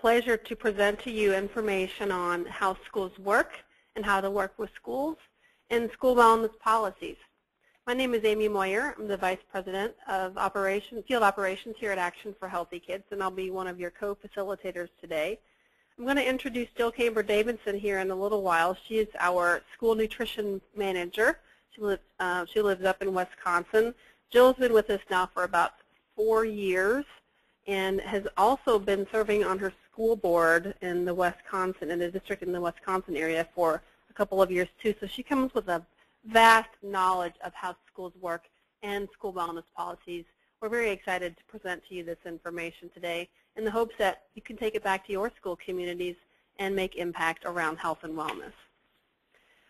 pleasure to present to you information on how schools work and how to work with schools and school wellness policies. My name is Amy Moyer. I'm the Vice President of Field Operations here at Action for Healthy Kids, and I'll be one of your co-facilitators today. I'm going to introduce Jill Camber-Davidson here in a little while. She is our school nutrition manager. She lives up in Wisconsin. Jill's been with us now for about 4 years and has also been serving on her school board in the district in the Wisconsin area for a couple of years too. So she comes with a vast knowledge of how schools work and school wellness policies. We're very excited to present to you this information today in the hopes that you can take it back to your school communities and make impact around health and wellness.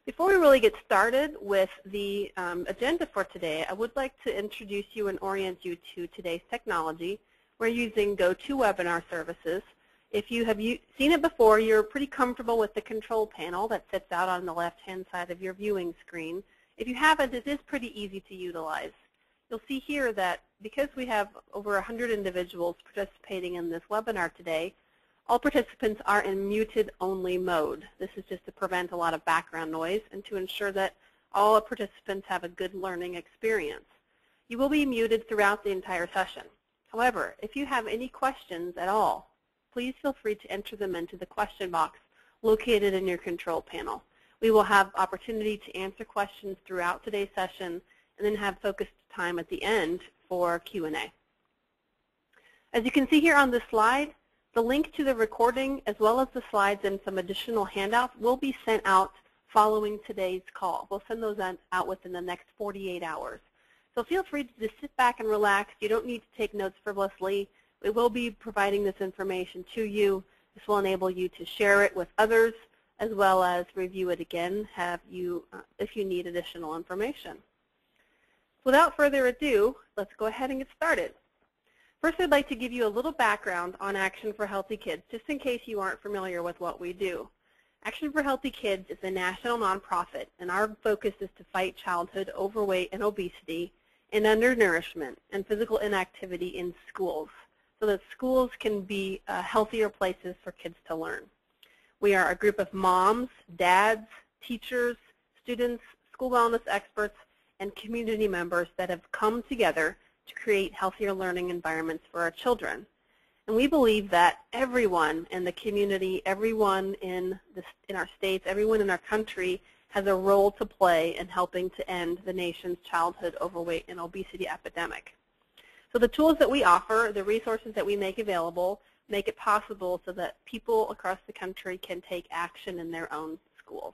Before we really get started with the agenda for today, I would like to introduce you and orient you to today's technology. We're using GoToWebinar services. If you have seen it before, you're pretty comfortable with the control panel that sits out on the left-hand side of your viewing screen. If you haven't, it is pretty easy to utilize. You'll see here that because we have over 100 individuals participating in this webinar today, all participants are in muted-only mode. This is just to prevent a lot of background noise and to ensure that all participants have a good learning experience. You will be muted throughout the entire session. However, if you have any questions at all, please feel free to enter them into the question box located in your control panel. We will have opportunity to answer questions throughout today's session and then have focused time at the end for Q&A. As you can see here on this slide, the link to the recording as well as the slides and some additional handouts will be sent out following today's call. We'll send those out within the next 48 hours. So feel free to just sit back and relax. You don't need to take notes frivolously. We will be providing this information to you. This will enable you to share it with others as well as review it again if you need additional information. Without further ado, let's go ahead and get started. First, I'd like to give you a little background on Action for Healthy Kids, just in case you aren't familiar with what we do. Action for Healthy Kids is a national nonprofit, and our focus is to fight childhood overweight and obesity and undernourishment and physical inactivity in schools, so that schools can be healthier places for kids to learn. We are a group of moms, dads, teachers, students, school wellness experts, and community members that have come together to create healthier learning environments for our children. And we believe that everyone in the community, everyone in our states, everyone in our country has a role to play in helping to end the nation's childhood overweight and obesity epidemic. So the tools that we offer, the resources that we make available, make it possible so that people across the country can take action in their own schools.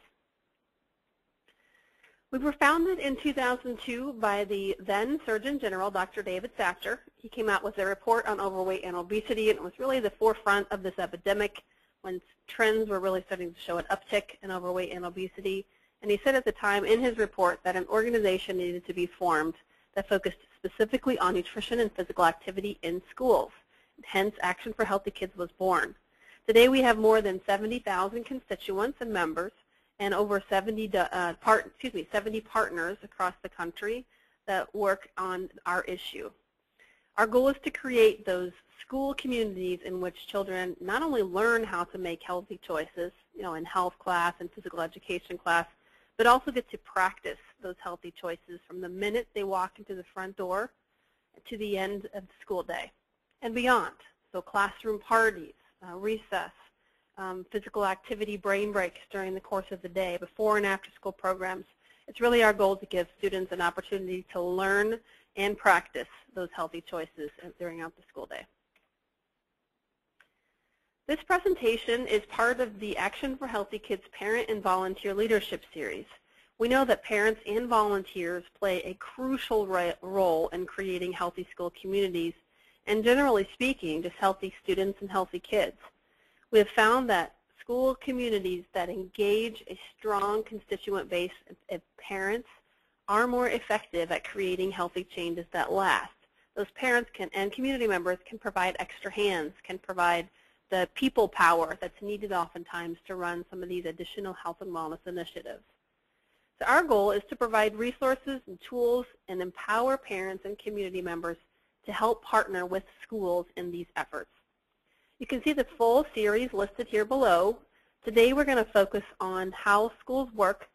We were founded in 2002 by the then Surgeon General, Dr. David Satcher. He came out with a report on overweight and obesity, and it was really the forefront of this epidemic when trends were really starting to show an uptick in overweight and obesity. And he said at the time in his report that an organization needed to be formed that focused specifically on nutrition and physical activity in schools. Hence, Action for Healthy Kids was born. Today we have more than 70,000 constituents and members and over 70 partners across the country that work on our issue. Our goal is to create those school communities in which children not only learn how to make healthy choices, in health class and physical education class, but also get to practice those healthy choices from the minute they walk into the front door to the end of the school day and beyond. So classroom parties, recess, physical activity brain breaks during the course of the day, before and after school programs. It's really our goal to give students an opportunity to learn and practice those healthy choices during the school day. This presentation is part of the Action for Healthy Kids Parent and Volunteer Leadership Series. We know that parents and volunteers play a crucial role in creating healthy school communities and, generally speaking, just healthy students and healthy kids. We have found that school communities that engage a strong constituent base of parents are more effective at creating healthy changes that last. Those parents and community members can provide extra hands, can provide the people power that's needed oftentimes to run some of these additional health and wellness initiatives. So our goal is to provide resources and tools and empower parents and community members to help partner with schools in these efforts. You can see the full series listed here below. Today we're going to focus on how schools work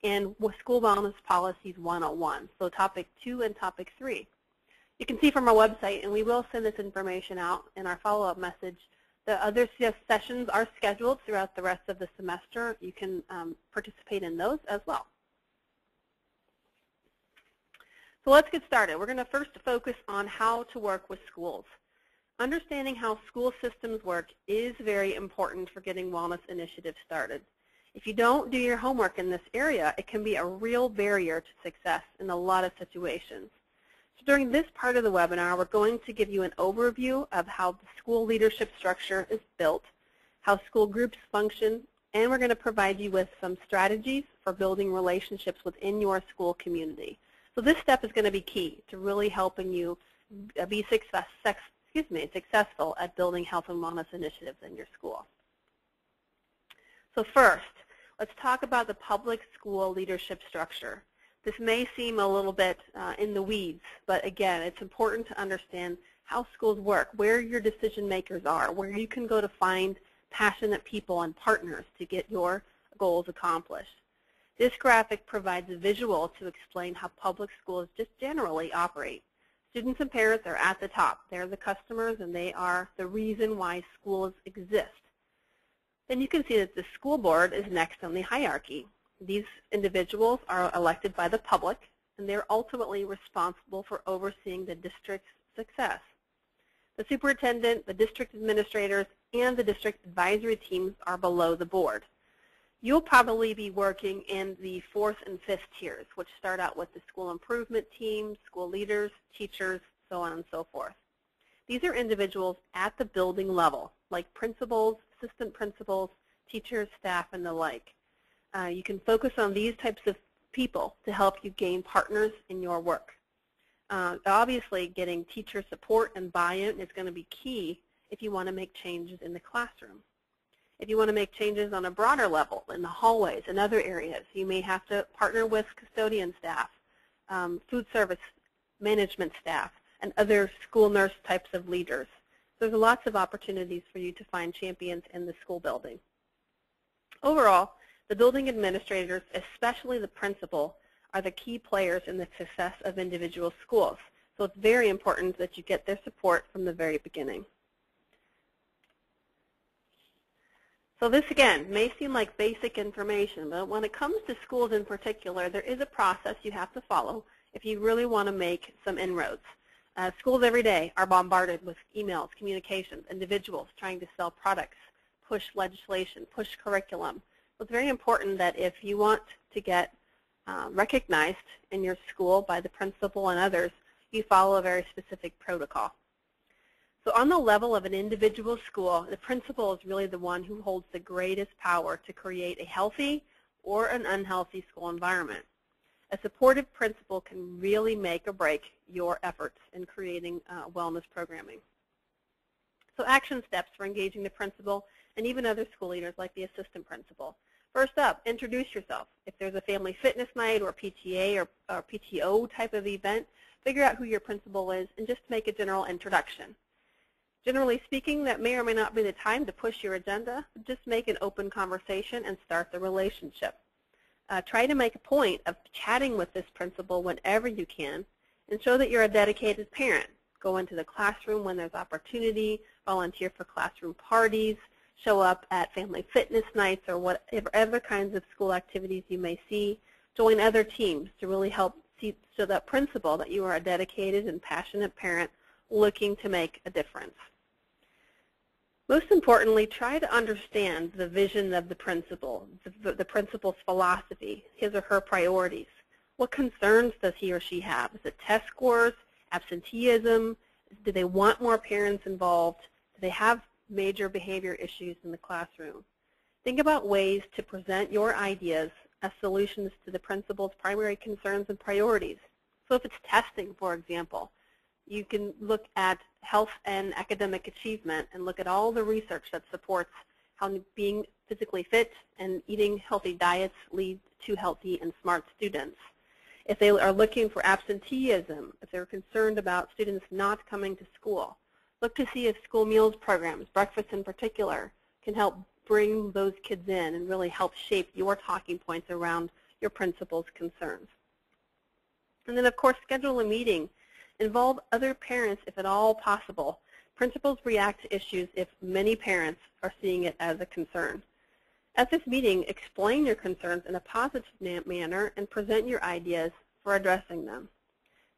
and School Wellness Policies 101, so Topic 2 and Topic 3. You can see from our website, and we will send this information out in our follow-up message, the other sessions are scheduled throughout the rest of the semester. You can participate in those as well. So let's get started. We're going to first focus on how to work with schools. Understanding how school systems work is very important for getting wellness initiatives started. If you don't do your homework in this area, it can be a real barrier to success in a lot of situations. So during this part of the webinar, we're going to give you an overview of how the school leadership structure is built, how school groups function, and we're going to provide you with some strategies for building relationships within your school community. So this step is going to be key to really helping you be successful at building health and wellness initiatives in your school. So first, let's talk about the public school leadership structure. This may seem a little bit in the weeds, but again, it's important to understand how schools work, where your decision makers are, where you can go to find passionate people and partners to get your goals accomplished. This graphic provides a visual to explain how public schools just generally operate. Students and parents are at the top. They're the customers, and they are the reason why schools exist. Then you can see that the school board is next on the hierarchy. These individuals are elected by the public, and they're ultimately responsible for overseeing the district's success. The superintendent, the district administrators, and the district advisory teams are below the board. You'll probably be working in the 4th and 5th tiers, which start out with the school improvement team, school leaders, teachers, so on and so forth. These are individuals at the building level, like principals, assistant principals, teachers, staff, and the like. You can focus on these types of people to help you gain partners in your work. Obviously, getting teacher support and buy-in is going to be key if you want to make changes in the classroom. If you want to make changes on a broader level in the hallways and other areas, you may have to partner with custodian staff, food service management staff, and other school nurse types of leaders. There's lots of opportunities for you to find champions in the school building. Overall, the building administrators, especially the principal, are the key players in the success of individual schools. So it's very important that you get their support from the very beginning. So this, again, may seem like basic information, but when it comes to schools in particular, there is a process you have to follow if you really want to make some inroads. Schools every day are bombarded with emails, communications, individuals trying to sell products, push legislation, push curriculum. So it's very important that if you want to get recognized in your school by the principal and others, you follow a very specific protocol. So on the level of an individual school, the principal is really the one who holds the greatest power to create a healthy or an unhealthy school environment. A supportive principal can really make or break your efforts in creating wellness programming. So action steps for engaging the principal and even other school leaders like the assistant principal. First up, introduce yourself. If there's a family fitness night or PTA or PTO type of event, figure out who your principal is and just make a general introduction. Generally speaking, that may or may not be the time to push your agenda. Just make an open conversation and start the relationship. Try to make a point of chatting with this principal whenever you can and show that you're a dedicated parent. Go into the classroom when there's opportunity, volunteer for classroom parties, show up at family fitness nights or whatever kinds of school activities you may see. Join other teams to really help show that principal that you are a dedicated and passionate parent looking to make a difference. Most importantly, try to understand the vision of the principal, the principal's philosophy, his or her priorities. What concerns does he or she have? Is it test scores, absenteeism? Do they want more parents involved? Do they have major behavior issues in the classroom? Think about ways to present your ideas as solutions to the principal's primary concerns and priorities. So if it's testing, for example, you can look at health and academic achievement and look at all the research that supports how being physically fit and eating healthy diets lead to healthy and smart students. If they are looking for absenteeism, if they're concerned about students not coming to school, Look to see if school meals programs, breakfast in particular, can help bring those kids in and really help shape your talking points around your principal's concerns. And then, of course, schedule a meeting. Involve other parents if at all possible. Principals react to issues if many parents are seeing it as a concern. At this meeting, explain your concerns in a positive manner and present your ideas for addressing them.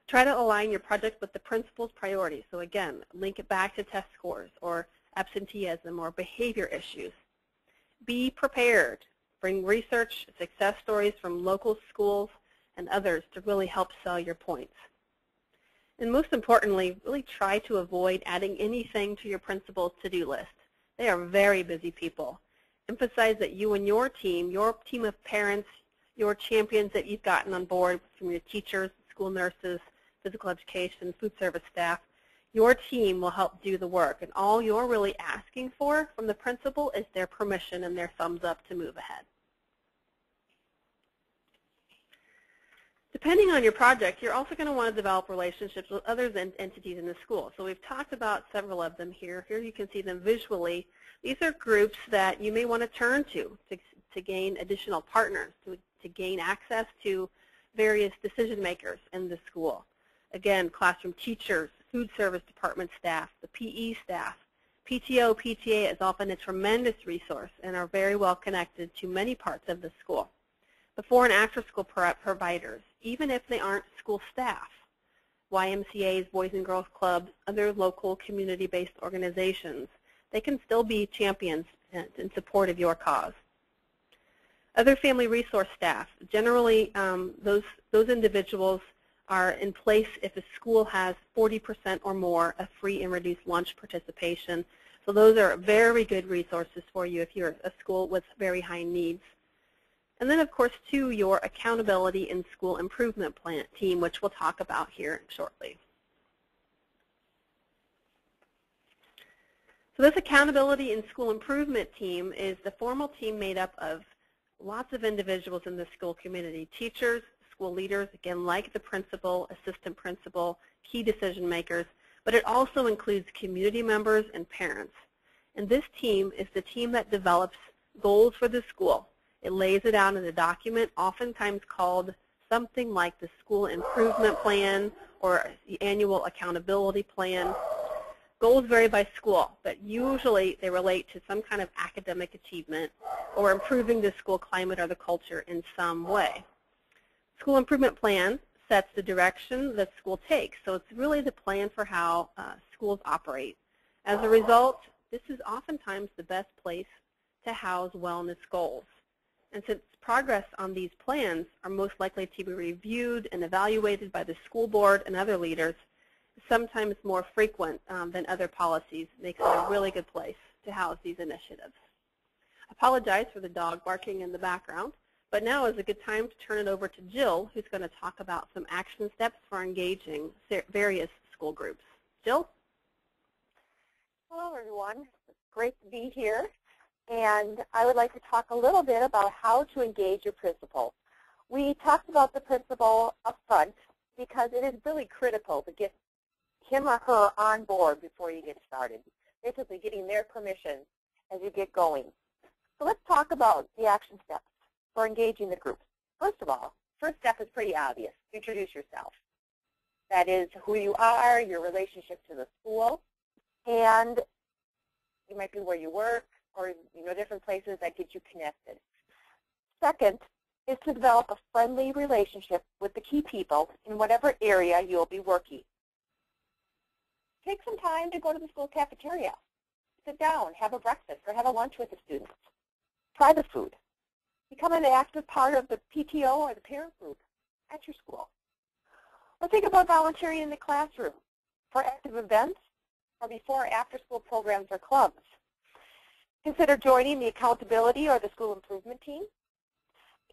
Try to align your project with the principal's priorities. So again, link it back to test scores or absenteeism or behavior issues. Be prepared. Bring research, success stories from local schools and others to really help sell your points. And most importantly, really try to avoid adding anything to your principal's to-do list. They are very busy people. Emphasize that you and your team of parents, your champions that you've gotten on board from your teachers, school nurses, physical education, food service staff, your team will help do the work. And all you're really asking for from the principal is their permission and their thumbs up to move ahead. Depending on your project, you're also going to want to develop relationships with other entities in the school. So we've talked about several of them here. Here you can see them visually. These are groups that you may want to turn to gain additional partners, to gain access to various decision makers in the school. Again, classroom teachers, food service department staff, the PE staff. PTO, PTA is often a tremendous resource and are very well connected to many parts of the school. Before and after school providers, even if they aren't school staff, YMCAs, Boys and Girls Clubs, other local community-based organizations, they can still be champions in support of your cause. Other family resource staff, generally those individuals are in place if a school has 40% or more of free and reduced lunch participation. So those are very good resources for you if you're a school with very high needs. And then, of course, too, your accountability and school improvement plan team, which we'll talk about here shortly. So this accountability and school improvement team is the formal team made up of lots of individuals in the school community, teachers, school leaders, again, like the principal, assistant principal, key decision makers, but it also includes community members and parents. And this team is the team that develops goals for the school. It lays it out in a document, oftentimes called something like the school improvement plan or the annual accountability plan. Goals vary by school, but usually they relate to some kind of academic achievement or improving the school climate or the culture in some way. School improvement plan sets the direction that school takes, so it's really the plan for how schools operate. As a result, this is oftentimes the best place to house wellness goals. And since progress on these plans are most likely to be reviewed and evaluated by the school board and other leaders, sometimes more frequent than other policies, makes it a really good place to house these initiatives. I apologize for the dog barking in the background, but now is a good time to turn it over to Jill, who's going to talk about some action steps for engaging various school groups. Jill? Hello, everyone. It's great to be here. And I would like to talk a little bit about how to engage your principal. We talked about the principal up front because it is really critical to get him or her on board before you get started, basically getting their permission as you get going. So let's talk about the action steps for engaging the group. First of all, first step is pretty obvious. Introduce yourself. That is who you are, your relationship to the school, and it might be where you work, or different places that get you connected. Second is to develop a friendly relationship with the key people in whatever area you'll be working. Take some time to go to the school cafeteria. Sit down, have a breakfast, or have a lunch with the students. Try the food. Become an active part of the PTO or the parent group at your school. Or think about volunteering in the classroom for active events or before or after school programs or clubs. Consider joining the accountability or the school improvement team.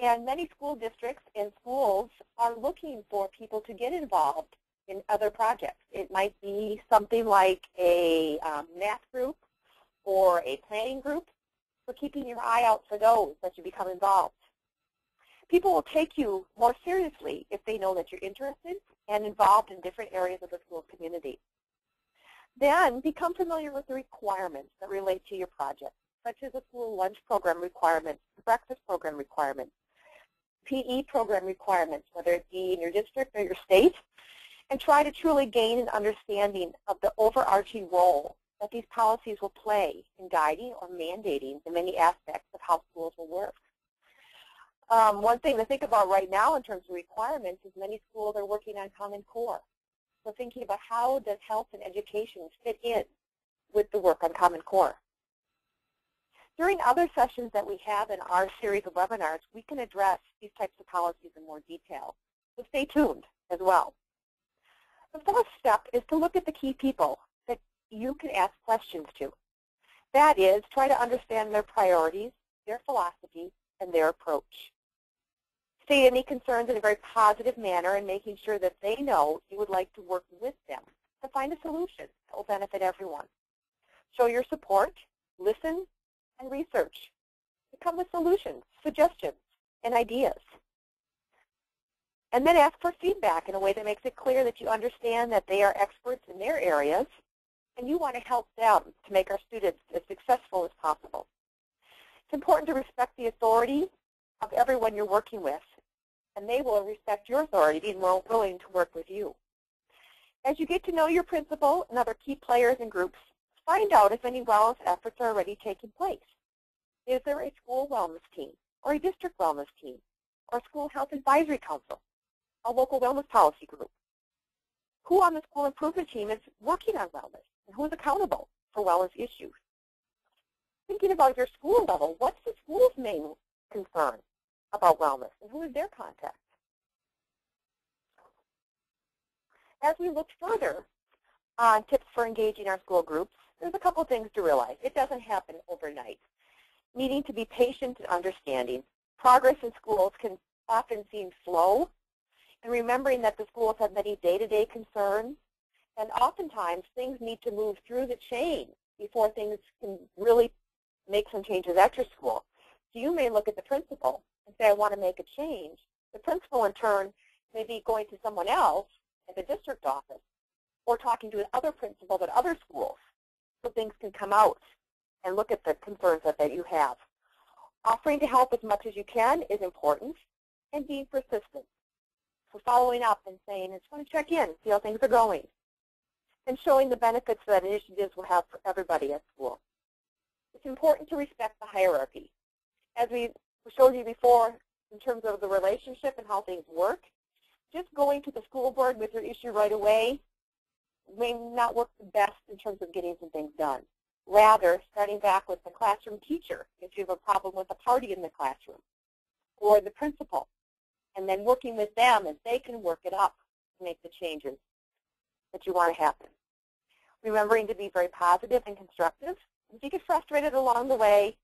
And many school districts and schools are looking for people to get involved in other projects. It might be something like a math group or a planning group. So keeping your eye out for those that you become involved. People will take you more seriously if they know that you're interested and involved in different areas of the school community. Then become familiar with the requirements that relate to your project, such as a school lunch program requirement, breakfast program requirements, PE program requirements, whether it be in your district or your state, and try to truly gain an understanding of the overarching role that these policies will play in guiding or mandating the many aspects of how schools will work. One thing to think about right now in terms of requirements is many schools are working on Common Core. So thinking about how does health and education fit in with the work on Common Core. During other sessions that we have in our series of webinars, we can address these types of policies in more detail. So stay tuned as well. The fourth step is to look at the key people that you can ask questions to. That is, try to understand their priorities, their philosophy, and their approach. State any concerns in a very positive manner and making sure that they know you would like to work with them to find a solution that will benefit everyone. Show your support, listen, and research to come with solutions, suggestions, and ideas. And then ask for feedback in a way that makes it clear that you understand that they are experts in their areas and you want to help them to make our students as successful as possible. It's important to respect the authority of everyone you're working with, and they will respect your authority, being more willing to work with you. As you get to know your principal and other key players and groups, find out if any wellness efforts are already taking place. Is there a school wellness team, or a district wellness team, or a school health advisory council, a local wellness policy group? Who on the school improvement team is working on wellness, and who is accountable for wellness issues? Thinking about your school level, what's the school's main concern about wellness, and who is their contact? As we look further on tips for engaging our school groups, there's a couple things to realize. It doesn't happen overnight. Needing to be patient and understanding. Progress in schools can often seem slow, and remembering that the schools have many day-to-day concerns, and oftentimes things need to move through the chain before things can really make some changes at your school. So you may look at the principal and say, I want to make a change. The principal, in turn, may be going to someone else at the district office or talking to other principals at other schools so things can come out and look at the concerns that you have. Offering to help as much as you can is important, and being persistent. So following up and saying, I just want to check in, see how things are going, and showing the benefits that initiatives will have for everybody at school. It's important to respect the hierarchy. As we showed you before in terms of the relationship and how things work, just going to the school board with your issue right away may not work the best in terms of getting some things done. Rather, starting back with the classroom teacher if you have a problem with a party in the classroom, or the principal, and then working with them as they can work it up to make the changes that you want to happen. Remembering to be very positive and constructive. If you get frustrated along the way,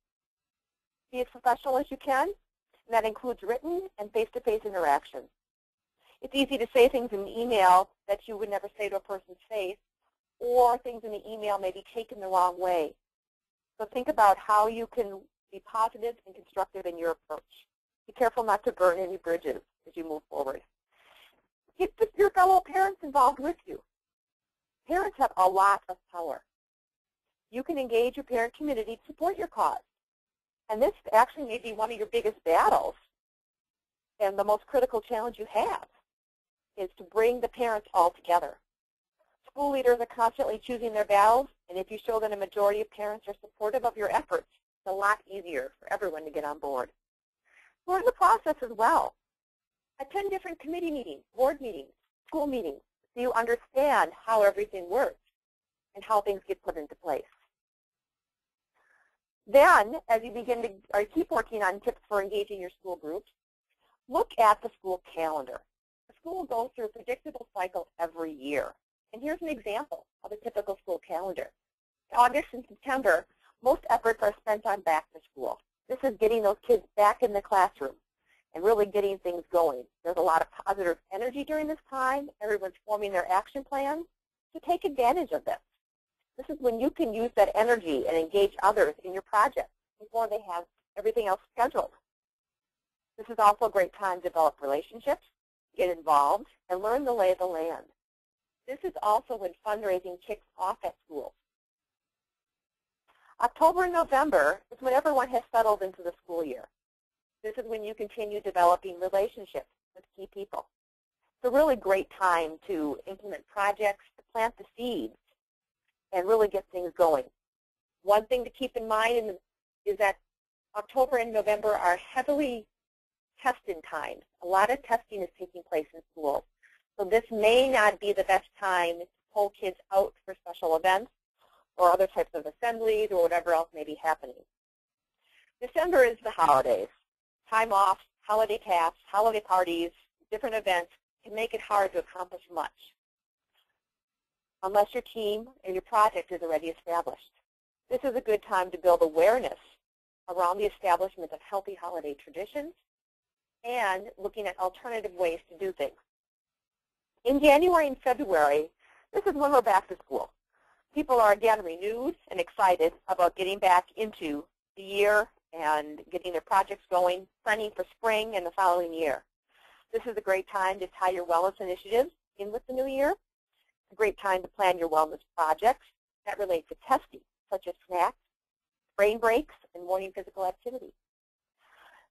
be as professional as you can, and that includes written and face-to-face interactions. It's easy to say things in an email that you would never say to a person's face, or things in the email may be taken the wrong way. So think about how you can be positive and constructive in your approach. Be careful not to burn any bridges as you move forward. Get your fellow parents involved with you. Parents have a lot of power. You can engage your parent community to support your cause. And this actually may be one of your biggest battles, and the most critical challenge you have is to bring the parents all together. School leaders are constantly choosing their battles, and if you show that a majority of parents are supportive of your efforts, it's a lot easier for everyone to get on board. Learn the process as well. Attend different committee meetings, board meetings, school meetings, so you understand how everything works and how things get put into place. Then, as you begin to or keep working on tips for engaging your school groups, look at the school calendar. The school will go through a predictable cycle every year. And here's an example of a typical school calendar. In August and September, most efforts are spent on back to school. This is getting those kids back in the classroom and really getting things going. There's a lot of positive energy during this time. Everyone's forming their action plans to take advantage of this. This is when you can use that energy and engage others in your project before they have everything else scheduled. This is also a great time to develop relationships, get involved, and learn the lay of the land. This is also when fundraising kicks off at schools. October and November is when everyone has settled into the school year. This is when you continue developing relationships with key people. It's a really great time to implement projects, to plant the seeds, and really get things going. One thing to keep in mind is that October and November are heavily testing times. A lot of testing is taking place in schools. So this may not be the best time to pull kids out for special events or other types of assemblies or whatever else may be happening. December is the holidays. Time off, holiday tasks, holiday parties, different events can make it hard to accomplish much unless your team and your project is already established. This is a good time to build awareness around the establishment of healthy holiday traditions and looking at alternative ways to do things. In January and February, this is when we're back to school. People are again renewed and excited about getting back into the year and getting their projects going, planning for spring and the following year. This is a great time to tie your wellness initiatives in with the new year. It's a great time to plan your wellness projects that relate to testing, such as snacks, brain breaks, and morning physical activity.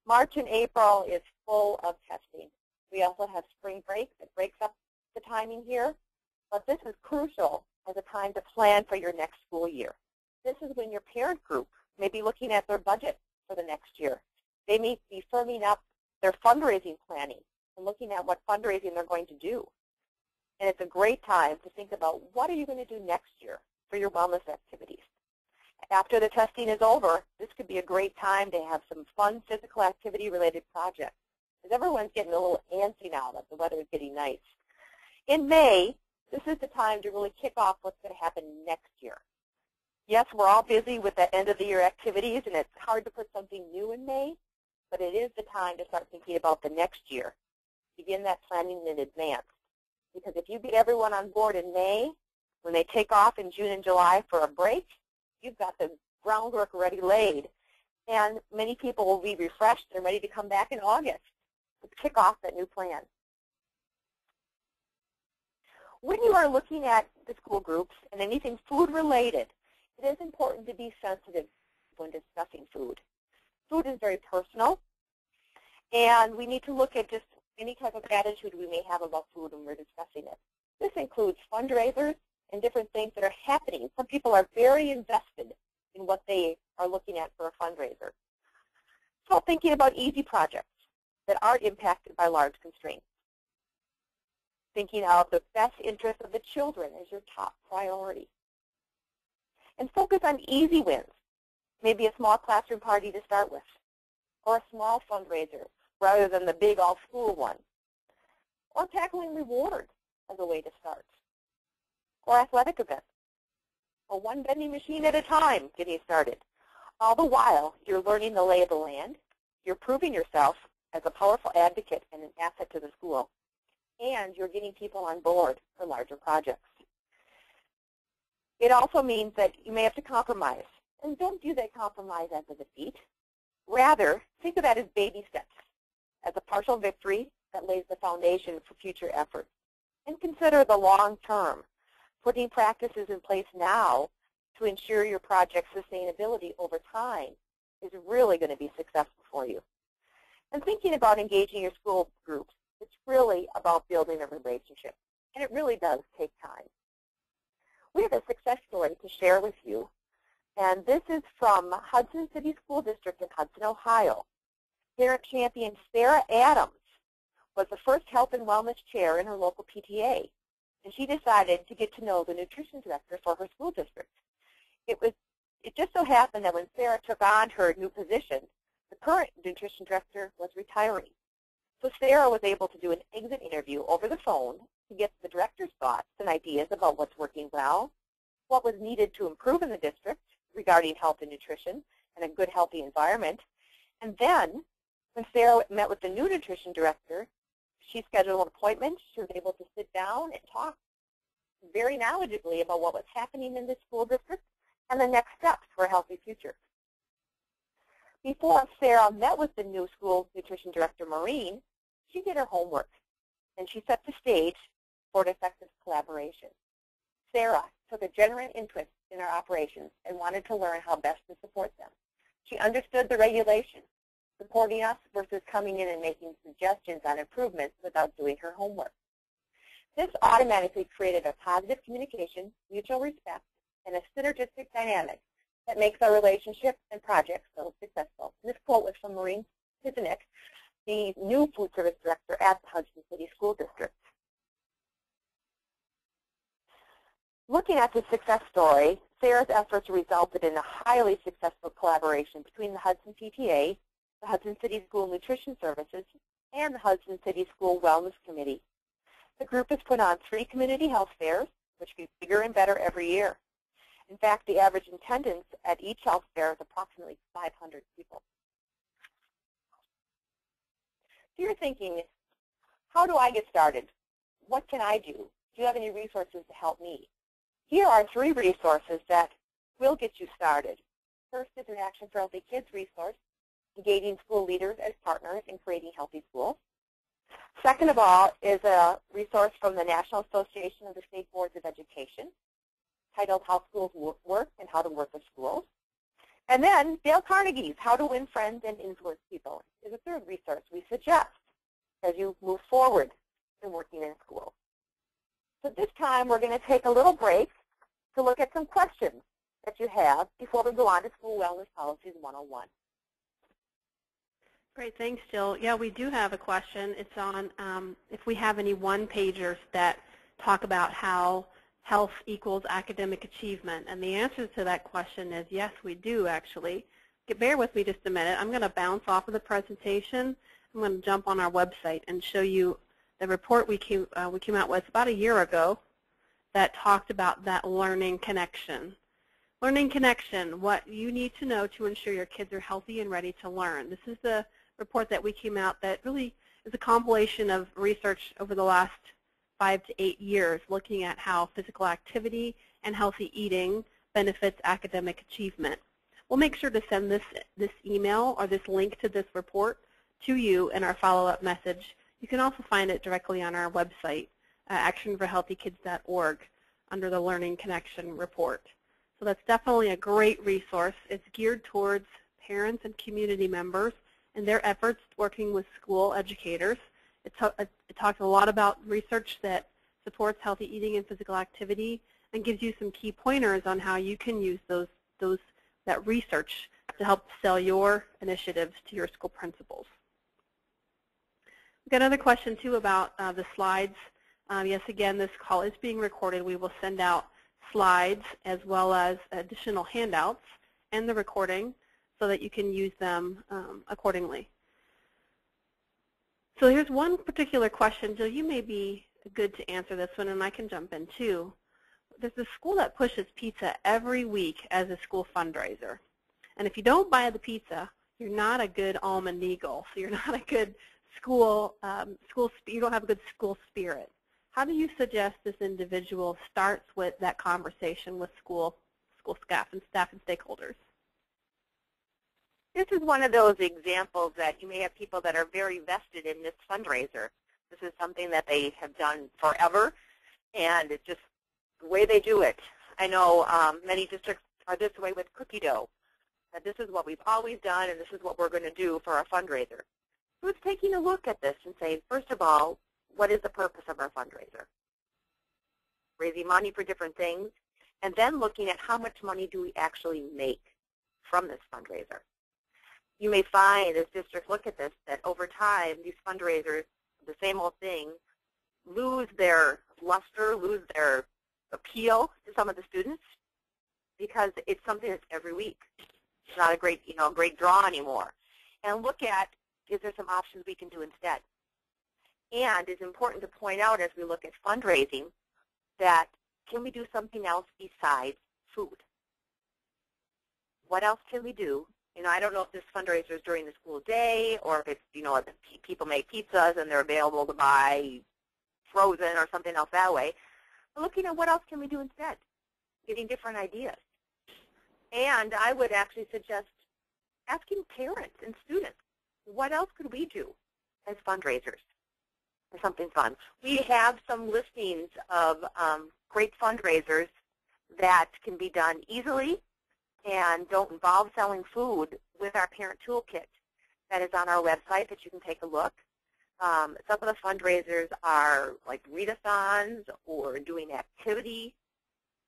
March and April is full of testing. We also have spring break that breaks up the timing here, but this is crucial as a time to plan for your next school year. This is when your parent group may be looking at their budget for the next year. They may be firming up their fundraising planning and looking at what fundraising they're going to do. And it's a great time to think about what are you going to do next year for your wellness activities. After the testing is over, this could be a great time to have some fun physical activity related projects, because everyone's getting a little antsy now that the weather is getting nice. In May, this is the time to really kick off what's going to happen next year. Yes, we're all busy with the end of the year activities, and it's hard to put something new in May, but it is the time to start thinking about the next year. Begin that planning in advance. Because if you get everyone on board in May, when they take off in June and July for a break, you've got the groundwork already laid, and many people will be refreshed and ready to come back in August to kick off that new plan. When you are looking at the school groups and anything food-related, it is important to be sensitive when discussing food. Food is very personal, and we need to look at just any type of attitude we may have about food when we're discussing it. This includes fundraisers and different things that are happening. Some people are very invested in what they are looking at for a fundraiser. So thinking about easy projects that aren't impacted by large constraints. Thinking of the best interest of the children as your top priority. And focus on easy wins, maybe a small classroom party to start with, or a small fundraiser rather than the big all-school one, or tackling rewards as a way to start, or athletic events, or one vending machine at a time getting started. All the while, you're learning the lay of the land, you're proving yourself as a powerful advocate and an asset to the school, and you're getting people on board for larger projects. It also means that you may have to compromise, and don't view that compromise as a defeat. Rather, think of that as baby steps, as a partial victory that lays the foundation for future efforts. And consider the long term, putting practices in place now to ensure your project's sustainability over time is really going to be successful for you. And thinking about engaging your school groups, it's really about building a relationship, and it really does take time. We have a success story to share with you, and this is from Hudson City School District in Hudson, Ohio. Parent champion Sarah Adams was the first health and wellness chair in her local PTA, and she decided to get to know the nutrition director for her school district. It just so happened that when Sarah took on her new position, the current nutrition director was retiring. So Sarah was able to do an exit interview over the phone to get the director's thoughts and ideas about what's working well, what was needed to improve in the district regarding health and nutrition and a good, healthy environment. And then, when Sarah met with the new nutrition director, she scheduled an appointment. She was able to sit down and talk very knowledgeably about what was happening in the school district and the next steps for a healthy future. Before Sarah met with the new school nutrition director, Maureen, she did her homework, and she set the stage toward effective collaboration. Sarah took a genuine interest in our operations and wanted to learn how best to support them. She understood the regulations, supporting us versus coming in and making suggestions on improvements without doing her homework. This automatically created a positive communication, mutual respect, and a synergistic dynamic that makes our relationship and projects so successful. This quote was from Maureen Pisanik, the new food service director at the Hudson City School District. Looking at the success story, Sarah's efforts resulted in a highly successful collaboration between the Hudson PTA, the Hudson City School Nutrition Services, and the Hudson City School Wellness Committee. The group has put on 3 community health fairs, which get bigger and better every year. In fact, the average attendance at each health fair is approximately 500 people. So you're thinking, how do I get started? What can I do? Do you have any resources to help me? Here are 3 resources that will get you started. First is an Action for Healthy Kids resource, engaging school leaders as partners in creating healthy schools. Second of all is a resource from the National Association of the State Boards of Education, titled How Schools Work and How to Work with Schools. And then Dale Carnegie's How to Win Friends and Influence People is a third resource we suggest as you move forward in working in schools. So this time we're going to take a little break to look at some questions that you have before we go on to School Wellness Policies 101. Great, thanks, Jill. Yeah, we do have a question. It's on if we have any one-pagers that talk about how health equals academic achievement. And the answer to that question is yes, we do, actually. Bear with me just a minute. I'm going to bounce off of the presentation. I'm going to jump on our website and show you the report we came out with about a year ago that talked about that learning connection. Learning connection, what you need to know to ensure your kids are healthy and ready to learn. This is the report that we came out that really is a compilation of research over the last 5 to 8 years looking at how physical activity and healthy eating benefits academic achievement. We'll make sure to send this email or this link to this report to you in our follow-up message. You can also find it directly on our website, actionforhealthykids.org, under the Learning Connection report. So that's definitely a great resource. It's geared towards parents and community members and their efforts working with school educators. It talks a lot about research that supports healthy eating and physical activity and gives you some key pointers on how you can use that research to help sell your initiatives to your school principals. We've got another question, too, about the slides. Yes, again, this call is being recorded. We will send out slides as well as additional handouts and the recording so that you can use them accordingly. So here's one particular question. Jill, you may be good to answer this one, and I can jump in too. There's a school that pushes pizza every week as a school fundraiser. And if you don't buy the pizza, you're not a good almond eagle. So you're not a good school, you don't have a good school spirit. How do you suggest this individual starts with that conversation with school staff and stakeholders? This is one of those examples that you may have people that are very vested in this fundraiser. This is something that they have done forever, and it's just the way they do it. I know many districts are this way with cookie dough, that this is what we've always done and this is what we're going to do for our fundraiser. So it's taking a look at this and saying, first of all, what is the purpose of our fundraiser? Raising money for different things, and then looking at how much money do we actually make from this fundraiser. You may find, as districts look at this, that over time, these fundraisers, the same old thing, lose their luster, lose their appeal to some of the students because it's something that's every week. It's not a great, great draw anymore. And look at, is there some options we can do instead? And it's important to point out as we look at fundraising that can we do something else besides food? What else can we do? I don't know if this fundraiser is during the school day or if it's, people make pizzas and they're available to buy frozen or something else that way. But looking at what else can we do instead, getting different ideas. And I would actually suggest asking parents and students, what else could we do as fundraisers? for something fun. We have some listings of great fundraisers that can be done easily and don't involve selling food with our parent toolkit that is on our website that you can take a look. Some of the fundraisers are like readathons or doing activity.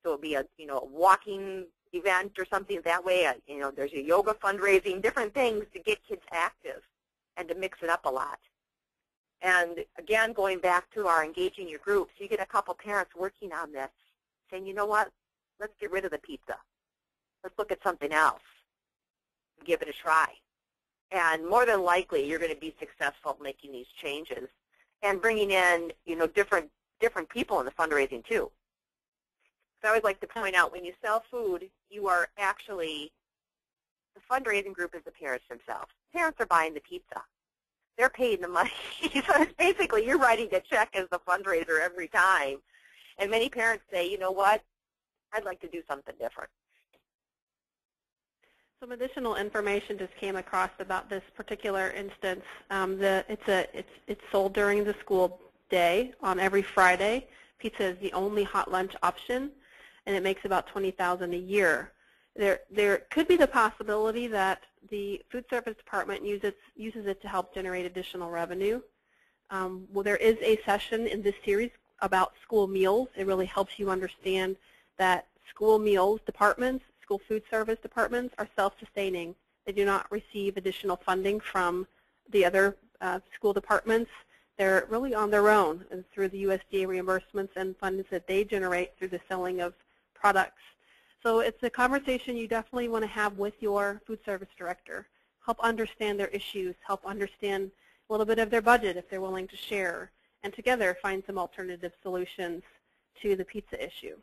So it'll be a walking event or something that way. There's a yoga fundraising, different things to get kids active and to mix it up a lot. And again, going back to our engaging your groups, you get a couple parents working on this, saying, you know what, let's get rid of the pizza. Let's look at something else and give it a try. And more than likely, you're going to be successful making these changes and bringing in, different people in the fundraising too. So I always like to point out, when you sell food, you are actually, the fundraising group is the parents themselves. Parents are buying the pizza. They're paying the money. So it's basically, you're writing a check as the fundraiser every time. And many parents say, you know what, I'd like to do something different. Some additional information just came across about this particular instance. It's sold during the school day on every Friday. Pizza is the only hot lunch option, and it makes about $20,000 a year. There could be the possibility that the food service department uses it to help generate additional revenue. Well, there is a session in this series about school meals. It really helps you understand that school meals departments, school food service departments, are self-sustaining. They do not receive additional funding from the other school departments. They're really on their own and through the USDA reimbursements and funds that they generate through the selling of products. So it's a conversation you definitely want to have with your food service director. Help understand their issues, help understand a little bit of their budget if they're willing to share, and together find some alternative solutions to the pizza issue.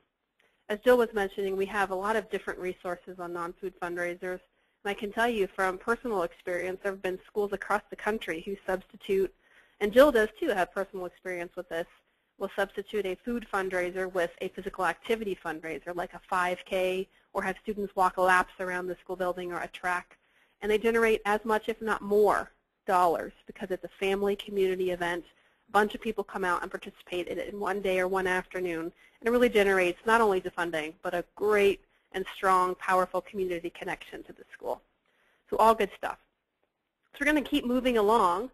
As Jill was mentioning, we have a lot of different resources on non-food fundraisers. And I can tell you from personal experience, there have been schools across the country who substitute, and Jill does too have personal experience with this, will substitute a food fundraiser with a physical activity fundraiser, like a 5K, or have students walk laps around the school building or a track. And they generate as much, if not more, dollars because it's a family community event. A bunch of people come out and participate in it in one day or one afternoon. And it really generates not only the funding, but a great and strong, powerful community connection to the school. So all good stuff. So we're going to keep moving along.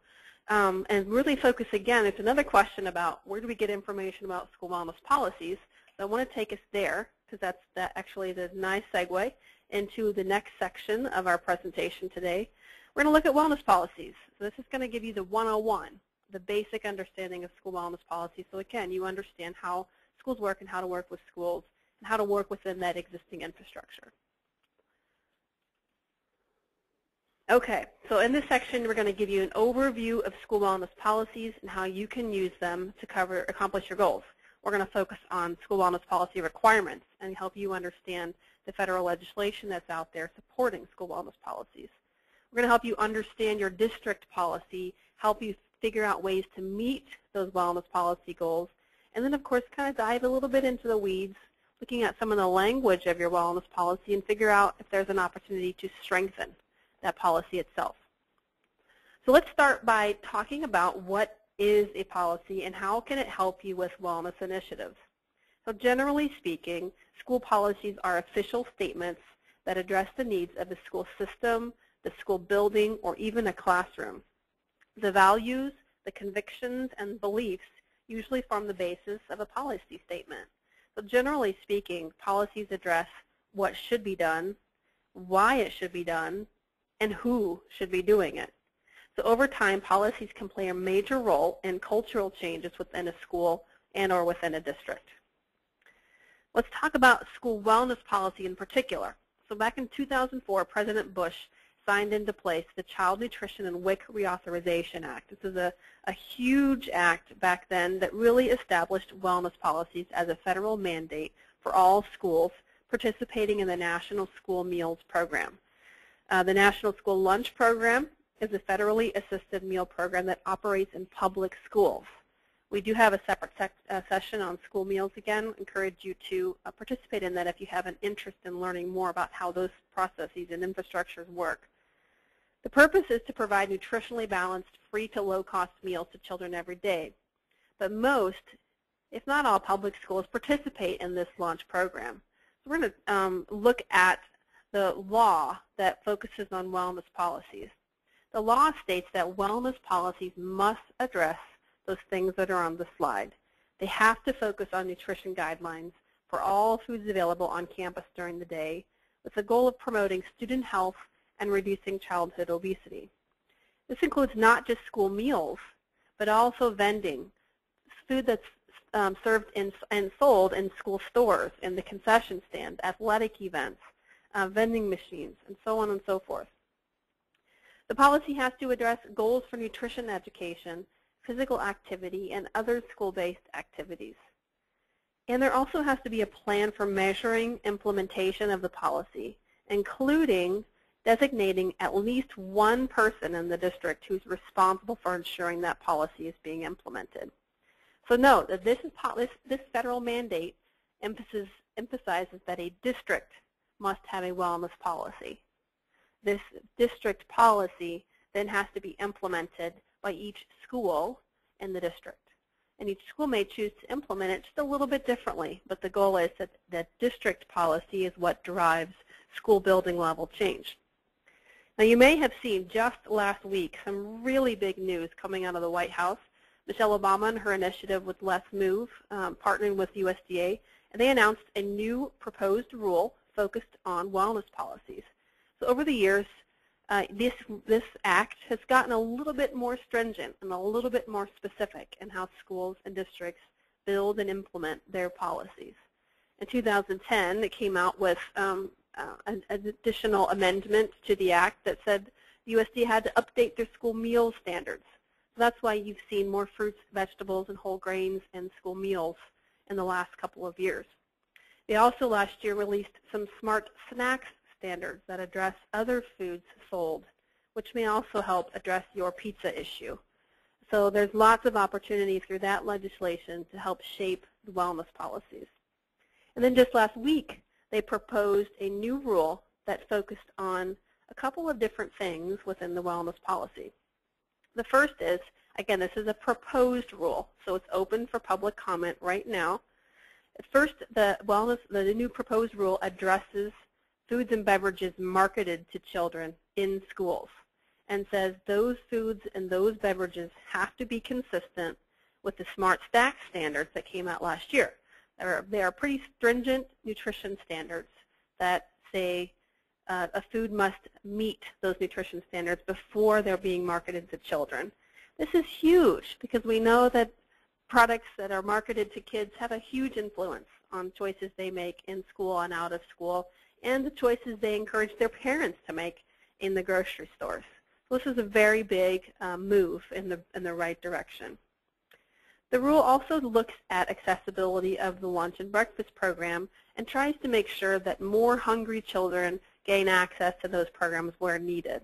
And really focus again, it's another question about where do we get information about school wellness policies. So I want to take us there because that's actually the nice segue into the next section of our presentation today. We're going to look at wellness policies. So this is going to give you the 101, the basic understanding of school wellness policies. So again, you understand how schools work and how to work with schools and how to work within that existing infrastructure. Okay, so in this section, we're going to give you an overview of school wellness policies and how you can use them to accomplish your goals. We're going to focus on school wellness policy requirements and help you understand the federal legislation that's out there supporting school wellness policies. We're going to help you understand your district policy, help you figure out ways to meet those wellness policy goals, and then, of course, kind of dive a little bit into the weeds, looking at some of the language of your wellness policy and figure out if there's an opportunity to strengthen that policy itself. So let's start by talking about what is a policy and how can it help you with wellness initiatives. So generally speaking, school policies are official statements that address the needs of the school system, the school building, or even a classroom. The values, the convictions, and beliefs usually form the basis of a policy statement. So generally speaking, policies address what should be done, why it should be done, and who should be doing it. So over time, policies can play a major role in cultural changes within a school and or within a district. Let's talk about school wellness policy in particular. So back in 2004, President Bush signed into place the Child Nutrition and WIC Reauthorization Act. This is a huge act back then that really established wellness policies as a federal mandate for all schools participating in the National School Meals Program. The National School Lunch Program is a federally assisted meal program that operates in public schools. We do have a separate session on school meals again. I encourage you to participate in that if you have an interest in learning more about how those processes and infrastructures work. The purpose is to provide nutritionally balanced, free to low-cost meals to children every day. but most, if not all, public schools participate in this launch program. So we're going to look at the law that focuses on wellness policies. The law states that wellness policies must address those things that are on the slide. They have to focus on nutrition guidelines for all foods available on campus during the day, with the goal of promoting student health and reducing childhood obesity. This includes not just school meals, but also vending, food that's served and sold in school stores, in the concession stands, athletic events, vending machines, and so on and so forth. The policy has to address goals for nutrition education, physical activity, and other school-based activities. And there also has to be a plan for measuring implementation of the policy, including designating at least one person in the district who's responsible for ensuring that policy is being implemented. So note that this federal mandate emphasizes that a district must have a wellness policy. This district policy then has to be implemented by each school in the district. And each school may choose to implement it just a little bit differently, but the goal is that the district policy is what drives school building level change. Now you may have seen just last week some really big news coming out of the White House. Michelle Obama and her initiative with Let's Move, partnering with USDA, and they announced a new proposed rule focused on wellness policies. So over the years, this act has gotten a little bit more stringent and a little bit more specific in how schools and districts build and implement their policies. In 2010, it came out with an additional amendment to the act that said the USDA had to update their school meal standards. So that's why you've seen more fruits, vegetables, and whole grains in school meals in the last couple of years. They also last year released some smart snacks standards that address other foods sold, which may also help address your pizza issue. So there's lots of opportunity through that legislation to help shape the wellness policies. And then just last week, they proposed a new rule that focused on a couple of different things within the wellness policy. The first is, again, this is a proposed rule, so it's open for public comment right now. At first, the new proposed rule addresses foods and beverages marketed to children in schools and says those foods and those beverages have to be consistent with the Smart Stack standards that came out last year. They are pretty stringent nutrition standards that say a food must meet those nutrition standards before they're being marketed to children. This is huge because we know that products that are marketed to kids have a huge influence on choices they make in school and out of school, and the choices they encourage their parents to make in the grocery stores. So this is a very big move in the right direction. The rule also looks at accessibility of the lunch and breakfast program and tries to make sure that more hungry children gain access to those programs where needed.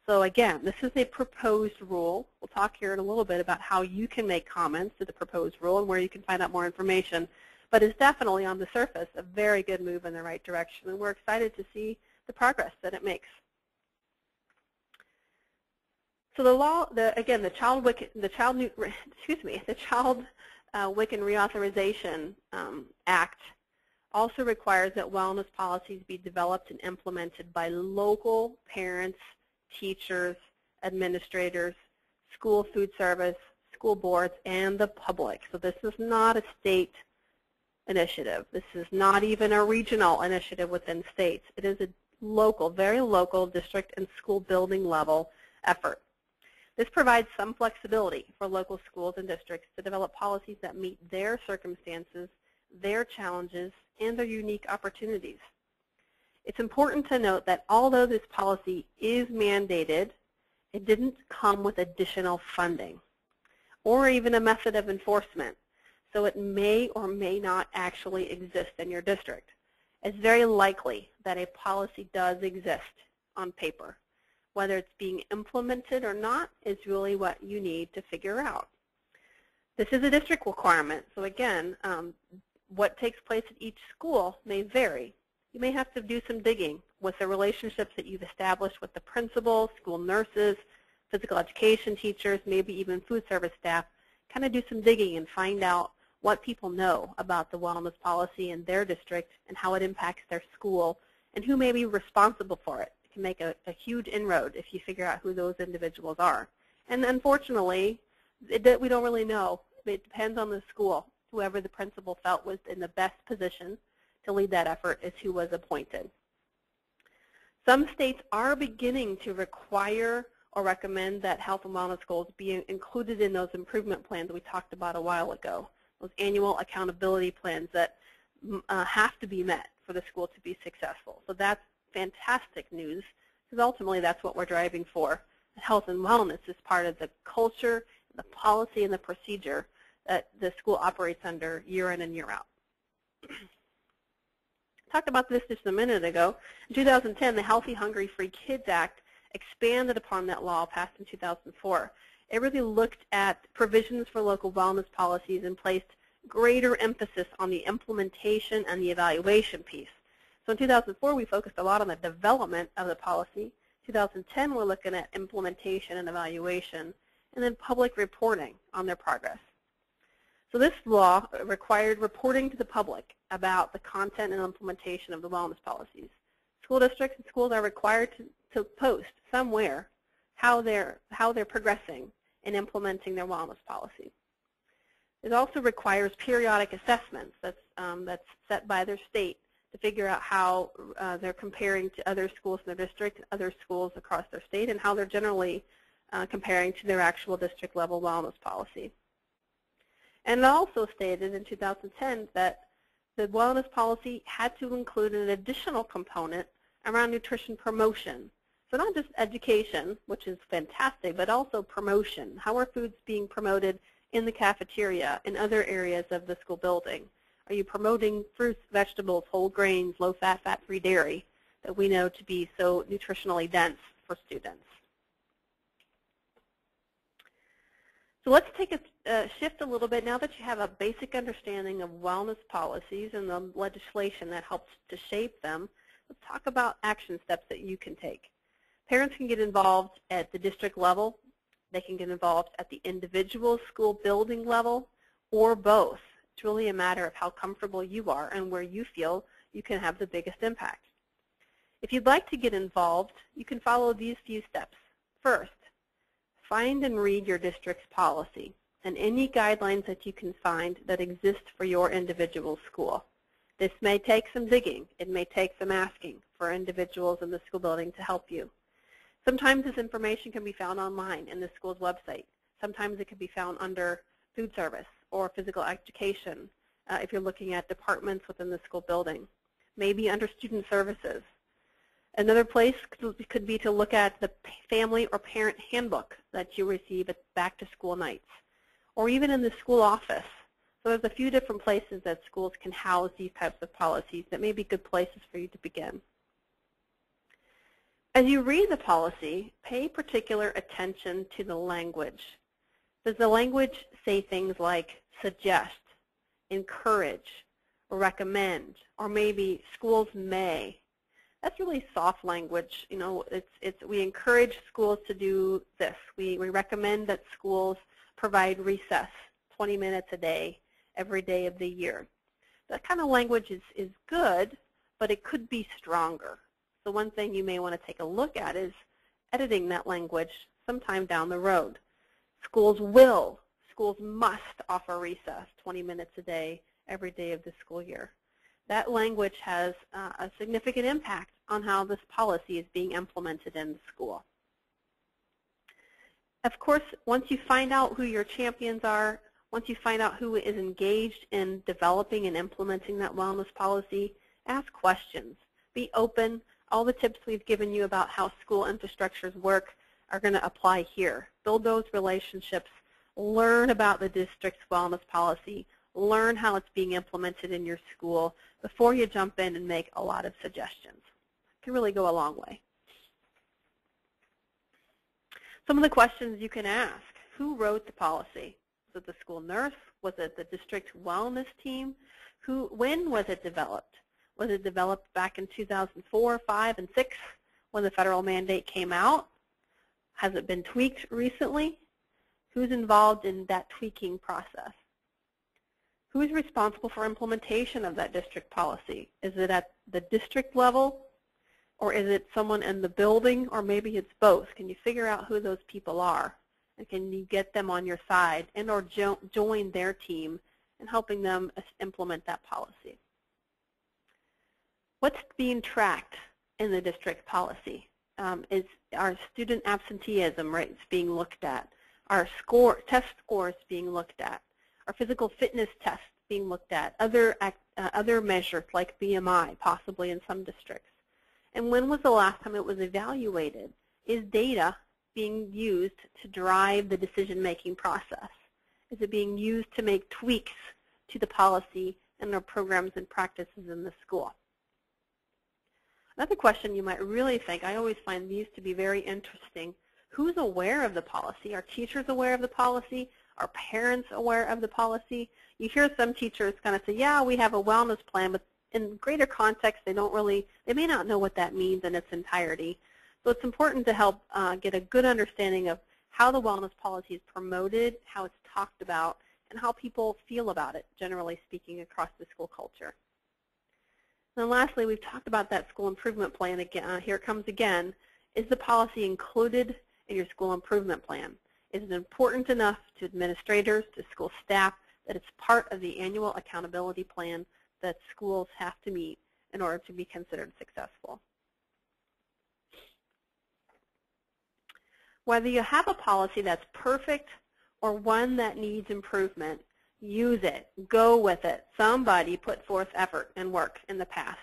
So again, this is a proposed rule. We'll talk here in a little bit about how you can make comments to the proposed rule and where you can find out more information. But it's definitely, on the surface, a very good move in the right direction, and we're excited to see the progress that it makes. So the law, again, the Child WIC and Reauthorization Act also requires that wellness policies be developed and implemented by local parents, teachers, administrators, school food service, school boards, and the public. So this is not a state initiative. This is not even a regional initiative within states. It is a local, very local district and school building level effort. This provides some flexibility for local schools and districts to develop policies that meet their circumstances, their challenges, and their unique opportunities. It's important to note that although this policy is mandated, it didn't come with additional funding or even a method of enforcement. So it may or may not actually exist in your district. It's very likely that a policy does exist on paper. Whether it's being implemented or not is really what you need to figure out. This is a district requirement, so again, what takes place at each school may vary. You may have to do some digging with the relationships that you've established with the principals, school nurses, physical education teachers, maybe even food service staff, kind of do some digging and find out what people know about the wellness policy in their district and how it impacts their school and who may be responsible for it. It can make a huge inroad if you figure out who those individuals are. And unfortunately, we don't really know. It depends on the school. Whoever the principal felt was in the best position to lead that effort is who was appointed. Some states are beginning to require or recommend that health and wellness goals be included in those improvement plans we talked about a while ago, those annual accountability plans that have to be met for the school to be successful. So that's fantastic news, because ultimately that's what we're driving for. Health and wellness is part of the culture, the policy, and the procedure that the school operates under year in and year out. Talked about this just a minute ago. In 2010, the Healthy, Hungry, Free Kids Act expanded upon that law passed in 2004. It really looked at provisions for local wellness policies and placed greater emphasis on the implementation and the evaluation piece. So in 2004, we focused a lot on the development of the policy. 2010, we're looking at implementation and evaluation, and then public reporting on their progress. So this law required reporting to the public about the content and implementation of the wellness policies. School districts and schools are required to post somewhere how they're progressing in implementing their wellness policy. It also requires periodic assessments that's set by their state to figure out how they're comparing to other schools in their district, other schools across their state, and how they're generally comparing to their actual district level wellness policy. And it also stated in 2010 that the wellness policy had to include an additional component around nutrition promotion. So not just education, which is fantastic, but also promotion. How are foods being promoted in the cafeteria, in other areas of the school building? Are you promoting fruits, vegetables, whole grains, low-fat, fat-free dairy that we know to be so nutritionally dense for students? So let's take a shift a little bit. Now that you have a basic understanding of wellness policies and the legislation that helps to shape them, let's talk about action steps that you can take. Parents can get involved at the district level. They can get involved at the individual school building level, or both. It's really a matter of how comfortable you are and where you feel you can have the biggest impact. If you'd like to get involved, you can follow these few steps. First, find and read your district's policy and any guidelines that you can find that exist for your individual school. This may take some digging. It may take some asking for individuals in the school building to help you. Sometimes this information can be found online in the school's website. Sometimes it can be found under food service or physical education if you're looking at departments within the school building. Maybe under student services. Another place could be to look at the family or parent handbook that you receive at back-to-school nights, or even in the school office. So there's a few different places that schools can house these types of policies that may be good places for you to begin. As you read the policy, pay particular attention to the language. Does the language say things like suggest, encourage, or recommend, or maybe schools may? That's really soft language. You know, we encourage schools to do this. We recommend that schools provide recess 20 minutes a day, every day of the year. That kind of language is good, but it could be stronger. So one thing you may want to take a look at is editing that language sometime down the road. Schools must offer recess 20 minutes a day, every day of the school year. That language has a significant impact on how this policy is being implemented in the school. Of course, once you find out who your champions are, once you find out who is engaged in developing and implementing that wellness policy, ask questions. Be open. All the tips we've given you about how school infrastructures work are going to apply here. Build those relationships. Learn about the district's wellness policy. Learn how it's being implemented in your school before you jump in and make a lot of suggestions. It can really go a long way. Some of the questions you can ask. Who wrote the policy? Was it the school nurse? Was it the district wellness team? When was it developed? Was it developed back in 2004, 5, and 6 when the federal mandate came out? Has it been tweaked recently? Who's involved in that tweaking process? Who's responsible for implementation of that district policy? Is it at the district level, or is it someone in the building, or maybe it's both? Can you figure out who those people are? And can you get them on your side and or join their team in helping them implement that policy? What's being tracked in the district policy? Is our student absenteeism rates being looked at? Our test scores being looked at? Our physical fitness tests being looked at? Other measures like BMI, possibly in some districts. And when was the last time it was evaluated? Is data being used to drive the decision-making process? Is it being used to make tweaks to the policy and the programs and practices in the school? Another question you might really think, I always find these to be very interesting. Who's aware of the policy? Are teachers aware of the policy? Are parents aware of the policy? You hear some teachers kind of say, yeah, we have a wellness plan, but in greater context, they may not know what that means in its entirety. So it's important to help get a good understanding of how the wellness policy is promoted, how it's talked about, and how people feel about it, generally speaking, across the school culture. And then lastly, we've talked about that school improvement plan again. Here it comes again. Is the policy included in your school improvement plan? Is it important enough to administrators, to school staff, that it's part of the annual accountability plan that schools have to meet in order to be considered successful? Whether you have a policy that's perfect or one that needs improvement, use it. Go with it. Somebody put forth effort and work in the past,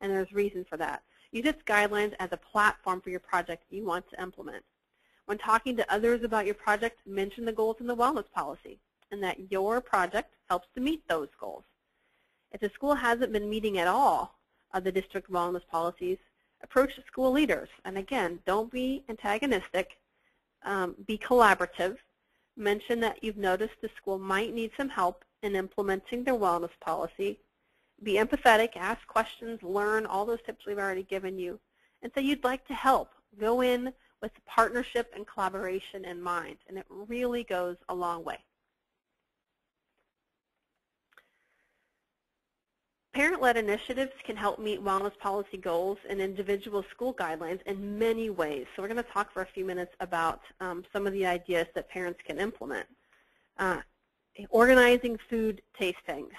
and there's reason for that. Use its guidelines as a platform for your project you want to implement. When talking to others about your project, mention the goals in the wellness policy and that your project helps to meet those goals. If the school hasn't been meeting at all of the district wellness policies, approach the school leaders. And again, don't be antagonistic. Be collaborative. Mention that you've noticed the school might need some help in implementing their wellness policy. Be empathetic, ask questions, learn all those tips we've already given you, and say you'd like to help. Go in with partnership and collaboration in mind, and it really goes a long way. Parent-led initiatives can help meet wellness policy goals and individual school guidelines in many ways. So we're going to talk for a few minutes about some of the ideas that parents can implement. Organizing food tastings.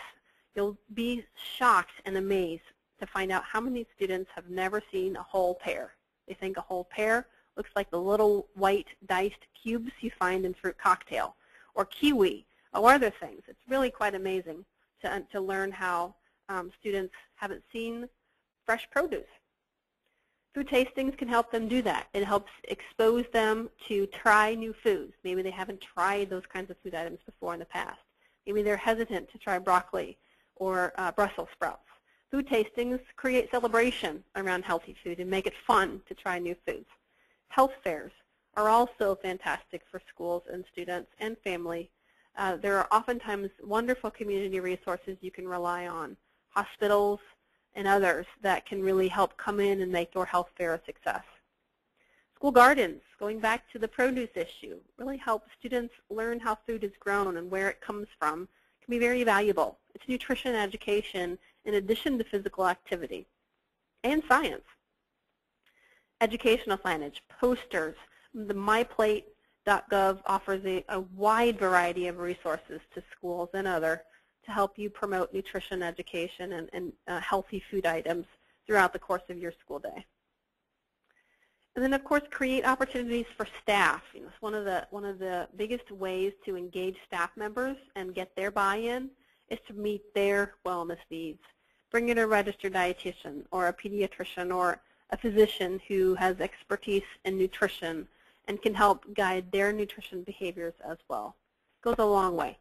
You'll be shocked and amazed to find out how many students have never seen a whole pear. They think a whole pear looks like the little white diced cubes you find in fruit cocktail, or kiwi, or other things. It's really quite amazing to learn how students haven't seen fresh produce. Food tastings can help them do that. It helps expose them to try new foods. Maybe they haven't tried those kinds of food items before in the past. Maybe they're hesitant to try broccoli or Brussels sprouts. Food tastings create celebration around healthy food and make it fun to try new foods. Health fairs are also fantastic for schools and students and family. There are oftentimes wonderful community resources you can rely on. Hospitals and others that can really help come in and make your health fair a success. School gardens, going back to the produce issue, really help students learn how food is grown and where it comes from. It can be very valuable. It's nutrition education in addition to physical activity and science. Educational signage, posters. The myplate.gov offers a wide variety of resources to schools and other to help you promote nutrition education and healthy food items throughout the course of your school day. And then, of course, create opportunities for staff. You know, it's one of the biggest ways to engage staff members and get their buy-in is to meet their wellness needs. Bring in a registered dietitian or a pediatrician or a physician who has expertise in nutrition and can help guide their nutrition behaviors as well. It goes a long way.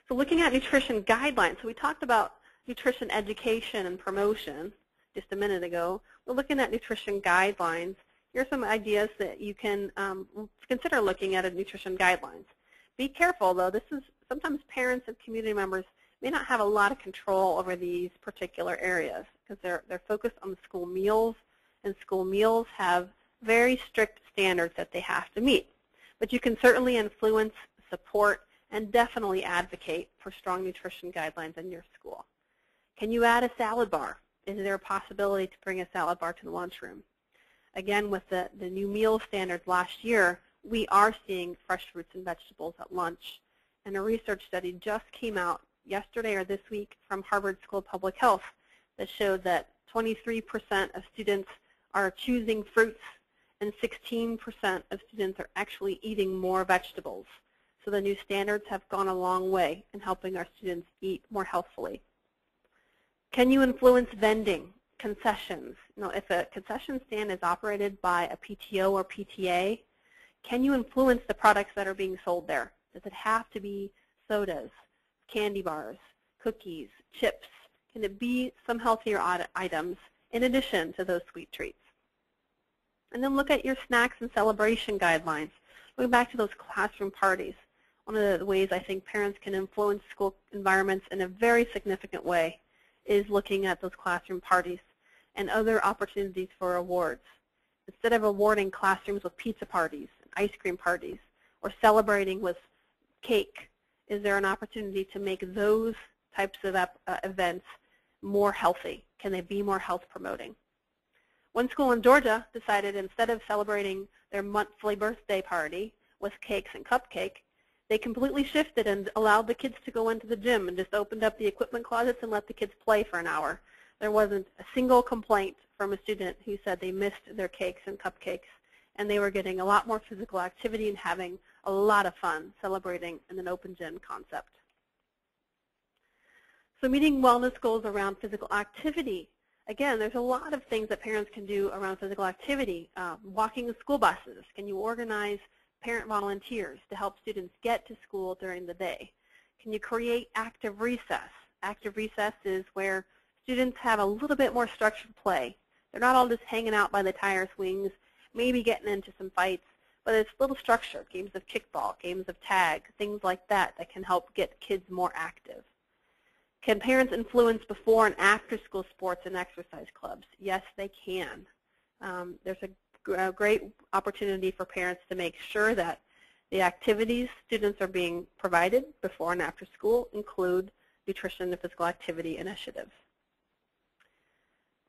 So looking at nutrition guidelines, so we talked about nutrition education and promotion just a minute ago. We're looking at nutrition guidelines. Here are some ideas that you can consider looking at nutrition guidelines. Be careful, though. This is sometimes parents and community members may not have a lot of control over these particular areas because they're focused on the school meals, and school meals have very strict standards that they have to meet. But you can certainly influence, support, and definitely advocate for strong nutrition guidelines in your school. Can you add a salad bar? Is there a possibility to bring a salad bar to the lunchroom? Again, with the new meal standards last year, we are seeing fresh fruits and vegetables at lunch. And a research study just came out yesterday or this week from Harvard School of Public Health that showed that 23% of students are choosing fruits and 16% of students are actually eating more vegetables. So the new standards have gone a long way in helping our students eat more healthfully. Can you influence vending, concessions? You know, if a concession stand is operated by a PTO or PTA, can you influence the products that are being sold there? Does it have to be sodas, candy bars, cookies, chips? Can it be some healthier items in addition to those sweet treats? And then look at your snacks and celebration guidelines. Going back to those classroom parties, one of the ways I think parents can influence school environments in a very significant way is looking at those classroom parties and other opportunities for awards. Instead of awarding classrooms with pizza parties, ice cream parties, or celebrating with cake, is there an opportunity to make those types of events more healthy? Can they be more health promoting? One school in Georgia decided instead of celebrating their monthly birthday party with cakes and cupcake, they completely shifted and allowed the kids to go into the gym and just opened up the equipment closets and let the kids play for an hour. There wasn't a single complaint from a student who said they missed their cakes and cupcakes, and they were getting a lot more physical activity and having a lot of fun celebrating in an open gym concept. So meeting wellness goals around physical activity. Again, there's a lot of things that parents can do around physical activity. Walking the school buses. Can you organize parent volunteers to help students get to school during the day? Can you create active recess? Active recess is where students have a little bit more structured play. They're not all just hanging out by the tire swings, maybe getting into some fights, but it's a little structured. Games of kickball, games of tag, things like that that can help get kids more active. Can parents influence before and after school sports and exercise clubs? Yes, they can. There's a great opportunity for parents to make sure that the activities students are being provided before and after school include nutrition and physical activity initiatives.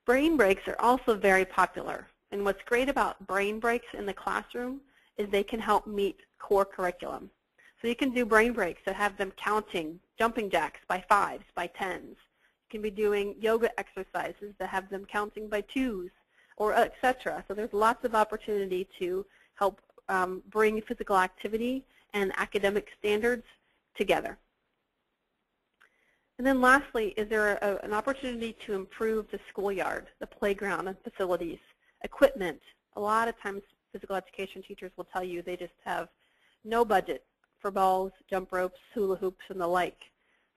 Brain breaks are also very popular. And what's great about brain breaks in the classroom is they can help meet core curriculum. So you can do brain breaks that have them counting jumping jacks by 5s, by 10s. You can be doing yoga exercises that have them counting by 2s, or etc. So there's lots of opportunity to help bring physical activity and academic standards together. And then lastly, is there an opportunity to improve the schoolyard, the playground and facilities, equipment? A lot of times physical education teachers will tell you they just have no budget for balls, jump ropes, hula hoops, and the like.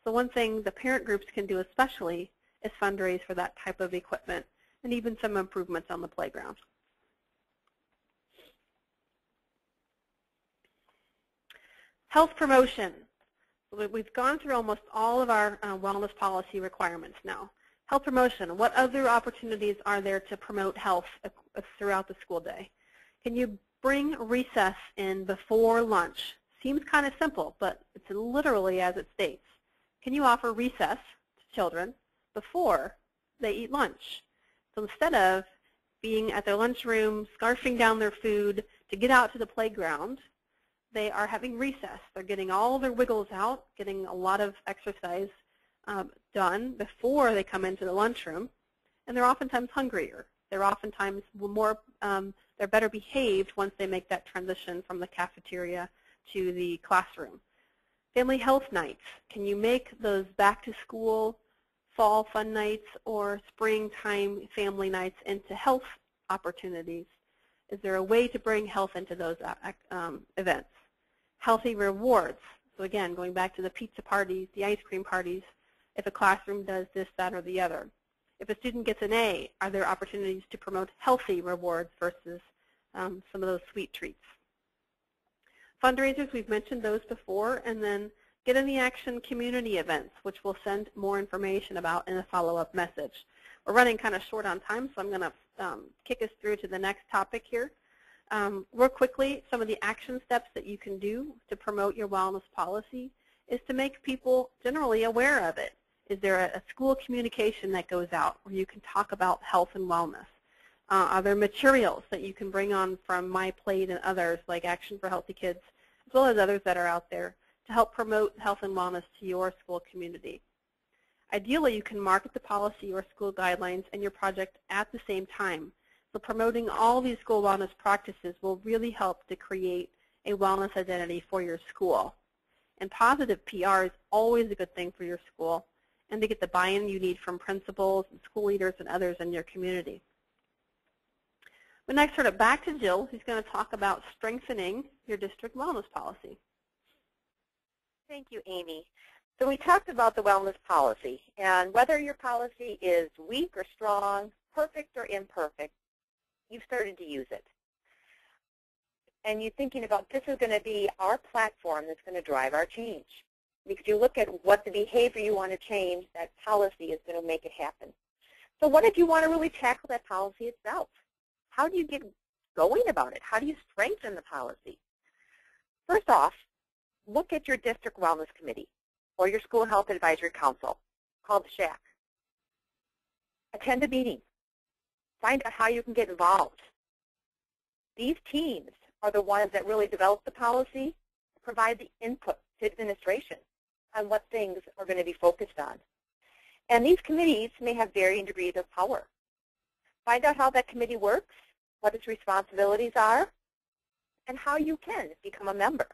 So one thing the parent groups can do especially is fundraise for that type of equipment and even some improvements on the playground. Health promotion. We've gone through almost all of our wellness policy requirements now. Health promotion, what other opportunities are there to promote health throughout the school day? Can you bring recess in before lunch? Seems kind of simple, but it's literally as it states. Can you offer recess to children before they eat lunch? So instead of being at their lunchroom, scarfing down their food to get out to the playground, they are having recess. They're getting all their wiggles out, getting a lot of exercise done before they come into the lunchroom, and they're oftentimes hungrier. They're oftentimes more, they're better behaved once they make that transition from the cafeteria to the classroom. Family health nights. Can you make those back to school, fall fun nights, or springtime family nights into health opportunities? Is there a way to bring health into those events? Healthy rewards. So again, going back to the pizza parties, the ice cream parties, if a classroom does this, that, or the other. If a student gets an A, are there opportunities to promote healthy rewards versus some of those sweet treats? Fundraisers, we've mentioned those before, and then Get in the Action community events, which we'll send more information about in a follow-up message. We're running kind of short on time, so I'm going to kick us through to the next topic here. Real quickly, some of the action steps that you can do to promote your wellness policy is to make people generally aware of it. Is there a school communication that goes out where you can talk about health and wellness? Are there materials that you can bring on from My Plate and others like Action for Healthy Kids, as well as others that are out there to help promote health and wellness to your school community? Ideally, you can market the policy or school guidelines and your project at the same time. So promoting all these school wellness practices will really help to create a wellness identity for your school. And positive PR is always a good thing for your school and to get the buy-in you need from principals and school leaders and others in your community. But next, turn it back to Jill, who's going to talk about strengthening your district wellness policy. Thank you, Amy. So we talked about the wellness policy, and whether your policy is weak or strong, perfect or imperfect, you've started to use it. And you're thinking about this is going to be our platform that's going to drive our change. Because you look at what the behavior you want to change, that policy is going to make it happen. So what if you want to really tackle that policy itself? How do you get going about it? How do you strengthen the policy? First off, look at your district wellness committee or your school health advisory council, called the SHAC. Attend a meeting. Find out how you can get involved. These teams are the ones that really develop the policy, provide the input to administration on what things are going to be focused on. And these committees may have varying degrees of power. Find out how that committee works, what its responsibilities are, and how you can become a member.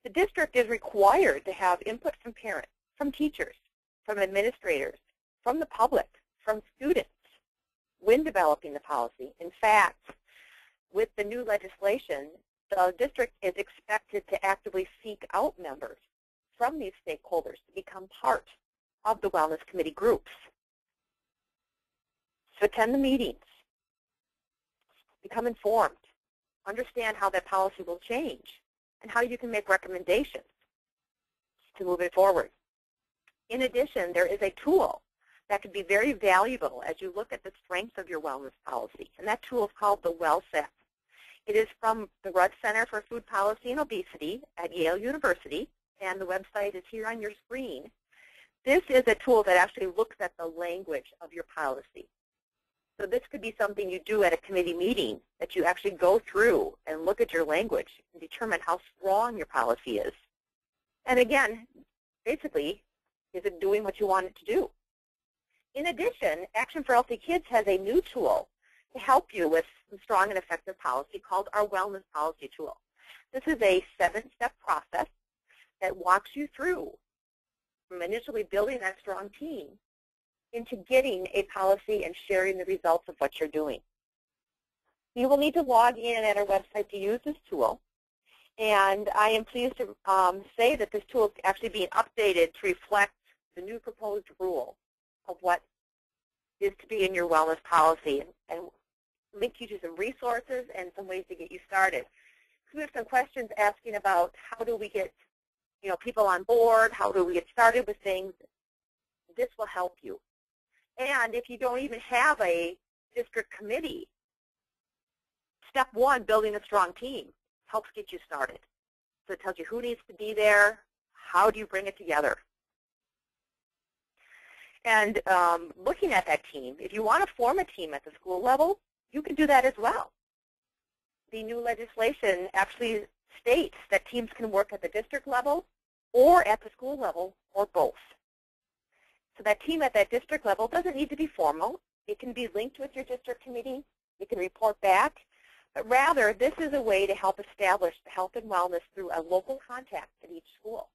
The district is required to have input from parents, from teachers, from administrators, from the public, from students when developing the policy. In fact, with the new legislation, the district is expected to actively seek out members from these stakeholders to become part of the wellness committee groups. So attend the meetings, become informed, understand how that policy will change, and how you can make recommendations to move it forward. In addition, there is a tool that can be very valuable as you look at the strengths of your wellness policy, and that tool is called the WellSet. It is from the Rudd Center for Food Policy and Obesity at Yale University, and the website is here on your screen. This is a tool that actually looks at the language of your policy. So this could be something you do at a committee meeting, that you actually go through and look at your language and determine how strong your policy is. And again, basically, is it doing what you want it to do? In addition, Action for Healthy Kids has a new tool to help you with some strong and effective policy called our Wellness Policy Tool. This is a 7-step process that walks you through from initially building that strong team into getting a policy and sharing the results of what you're doing. You will need to log in at our website to use this tool, and I am pleased to say that this tool is actually being updated to reflect the new proposed rule of what is to be in your wellness policy, and link you to some resources and some ways to get you started. So we have some questions asking about how do we get people on board, how do we get started with things. This will help you. And if you don't even have a district committee, step one, building a strong team, helps get you started. So it tells you who needs to be there, how do you bring it together. And looking at that team, if you want to form a team at the school level, you can do that as well. The new legislation actually states that teams can work at the district level or at the school level or both. So that team at that district level doesn't need to be formal. It can be linked with your district committee. It can report back. But rather, this is a way to help establish the health and wellness through a local contact at each school.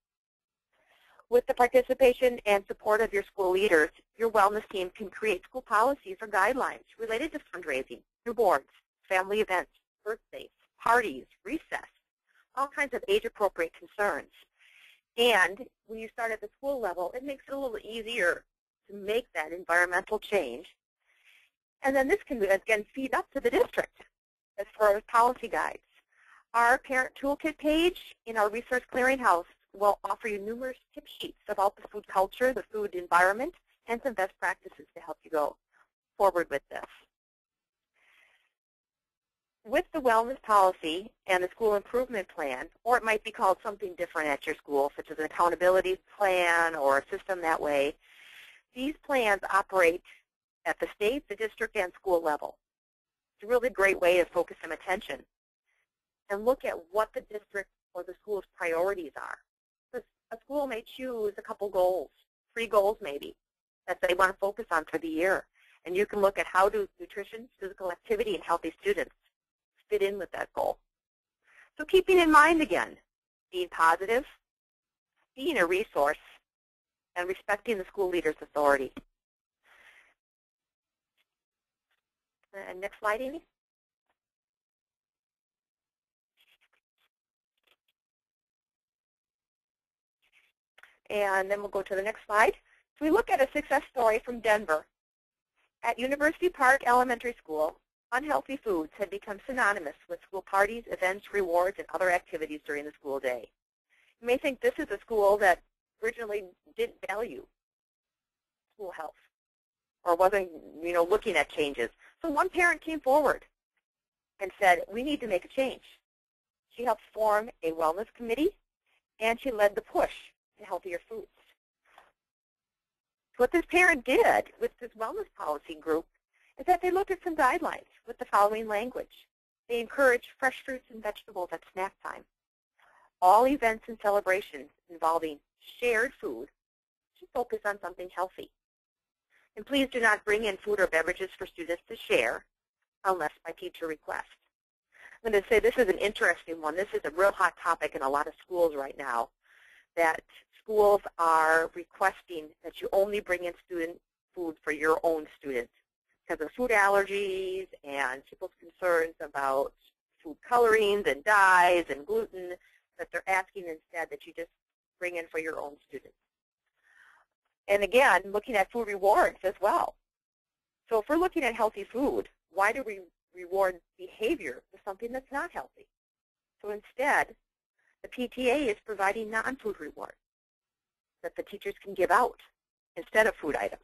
With the participation and support of your school leaders, your wellness team can create school policies or guidelines related to fundraising, rewards, family events, birthdays, parties, recess, all kinds of age-appropriate concerns. And when you start at the school level, it makes it a little easier to make that environmental change. And then this can, again, feed up to the district as far as policy guides. Our parent toolkit page in our resource clearinghouse will offer you numerous tip sheets about the food culture, the food environment, and some best practices to help you go forward with this. with the wellness policy and the school improvement plan, or it might be called something different at your school, such as an accountability plan or a system that way, these plans operate at the state, the district, and school level. It's a really great way to focus some attention and look at what the district or the school's priorities are. So a school may choose a couple goals, 3 goals maybe, that they want to focus on for the year. And you can look at how do nutrition, physical activity, and healthy students fit in with that goal. So keeping in mind again, being positive, being a resource, and respecting the school leader's authority. And next slide, Amy. And then we'll go to the next slide. So we look at a success story from Denver. At University Park Elementary School, unhealthy foods had become synonymous with school parties, events, rewards, and other activities during the school day. You may think this is a school that originally didn't value school health or wasn't, looking at changes. So one parent came forward and said, we need to make a change. She helped form a wellness committee, and she led the push to healthier foods. So what this parent did with this wellness policy group is that they looked at some guidelines with the following language. They encouraged fresh fruits and vegetables at snack time. All events and celebrations involving shared food should focus on something healthy. And please do not bring in food or beverages for students to share unless by teacher request. I'm going to say this is an interesting one. This is a real hot topic in a lot of schools right now, that schools are requesting that you only bring in student food for your own students because of food allergies and people's concerns about food colorings and dyes and gluten, that they're asking instead that you just bring in for your own students. And again, looking at food rewards as well. So if we're looking at healthy food, why do we reward behavior with something that's not healthy? So instead, the PTA is providing non-food rewards that the teachers can give out instead of food items.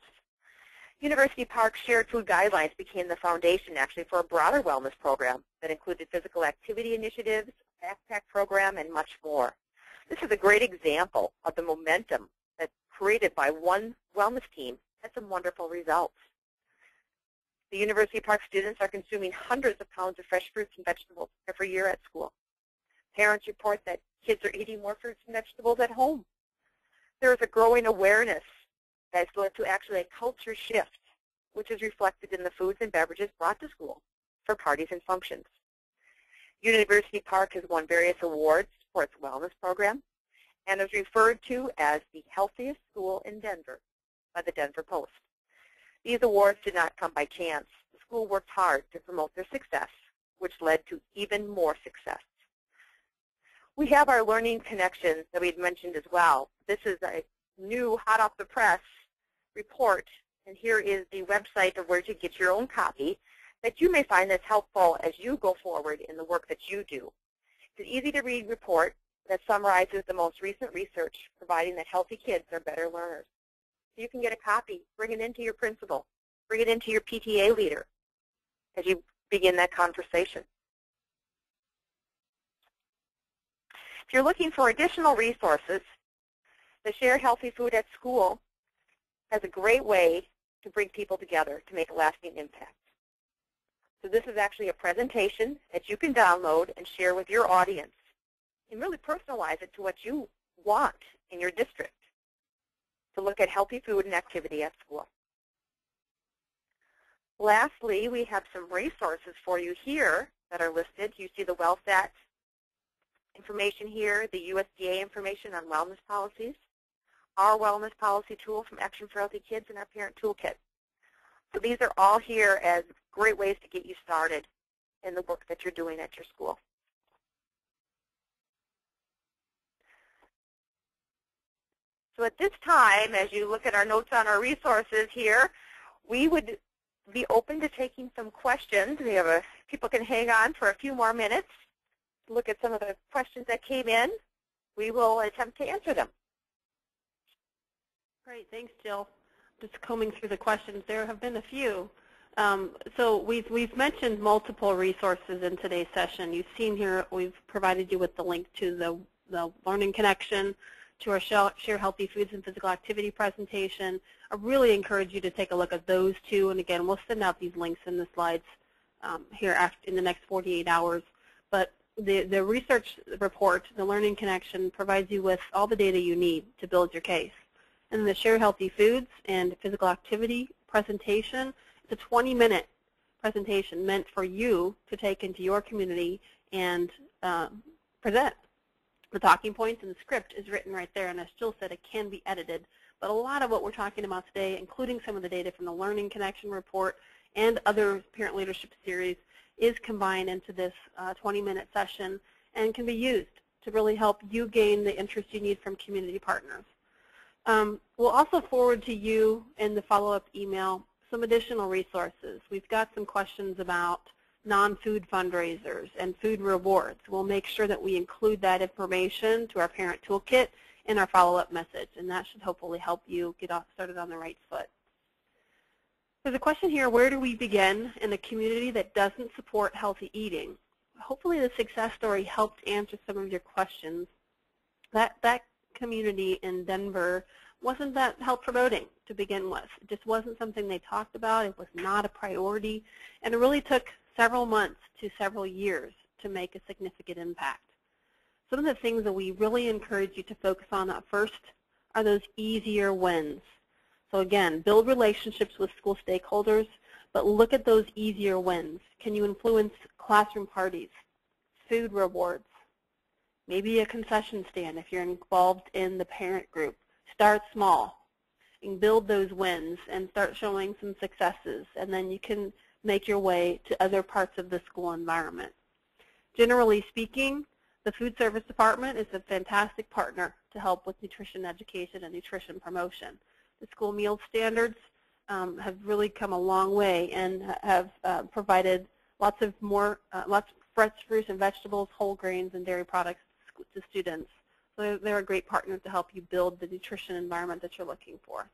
University Park Shared Food Guidelines became the foundation actually for a broader wellness program that included physical activity initiatives, backpack program, and much more. This is a great example of the momentum that's created by one wellness team had some wonderful results. The University Park students are consuming hundreds of pounds of fresh fruits and vegetables every year at school. Parents report that kids are eating more fruits and vegetables at home. There is a growing awareness that has led to actually a culture shift, which is reflected in the foods and beverages brought to school for parties and functions. University Park has won various awards for its wellness program and is referred to as the healthiest school in Denver by the Denver Post. These awards did not come by chance. The school worked hard to promote their success, which led to even more success. We have our Learning Connections that we had mentioned as well. This is a new, hot off the press report, and here is the website of where to get your own copy that you may find that's helpful as you go forward in the work that you do. It's an easy-to-read report that summarizes the most recent research providing that healthy kids are better learners. So you can get a copy, bring it into your principal, bring it into your PTA leader as you begin that conversation. If you're looking for additional resources, the Share Healthy Food at School has a great way to bring people together to make a lasting impact. So this is actually a presentation that you can download and share with your audience and really personalize it to what you want in your district to look at healthy food and activity at school. Lastly, we have some resources for you here that are listed. You see the WellSet information here, the USDA information on wellness policies, our wellness policy tool from Action for Healthy Kids, and our parent toolkit. So these are all here as great ways to get you started in the work that you're doing at your school. So at this time, as you look at our notes on our resources here, we would be open to taking some questions. We have people can hang on for a few more minutes to look at some of the questions that came in. We will attempt to answer them. Great, thanks, Jill. Just combing through the questions, there have been a few. So we've mentioned multiple resources in today's session. You've seen here we've provided you with the link to the Learning Connection, to our Share Healthy Foods and Physical Activity presentation. I really encourage you to take a look at those two. And again, we'll send out these links in the slides here in the next 48 hours. But the research report, the Learning Connection, provides you with all the data you need to build your case. And the Share Healthy Foods and Physical Activity presentation, it's a 20-minute presentation meant for you to take into your community and present. The talking points and the script is written right there, and as Jill said, it can be edited. But a lot of what we're talking about today, including some of the data from the Learning Connection report and other parent leadership series, is combined into this 20-minute session and can be used to really help you gain the interest you need from community partners. We'll also forward to you in the follow-up email some additional resources. We've got some questions about non-food fundraisers and food rewards. We'll make sure that we include that information to our parent toolkit in our follow-up message, and that should hopefully help you get started on the right foot. There's a question here, where do we begin in a community that doesn't support healthy eating? Hopefully the success story helped answer some of your questions. That community in Denver wasn't that health promoting to begin with. It just wasn't something they talked about. It was not a priority, and it really took several months to several years to make a significant impact. Some of the things that we really encourage you to focus on at first are those easier wins. So again, build relationships with school stakeholders, but look at those easier wins. Can you influence classroom parties, food rewards, maybe a concession stand if you're involved in the parent group? Start small and build those wins and start showing some successes, and then you can make your way to other parts of the school environment. Generally speaking, the food service department is a fantastic partner to help with nutrition education and nutrition promotion. The school meal standards have really come a long way and have provided lots of fresh fruits and vegetables, whole grains, and dairy products to students. So they're a great partner to help you build the nutrition environment that you're looking for.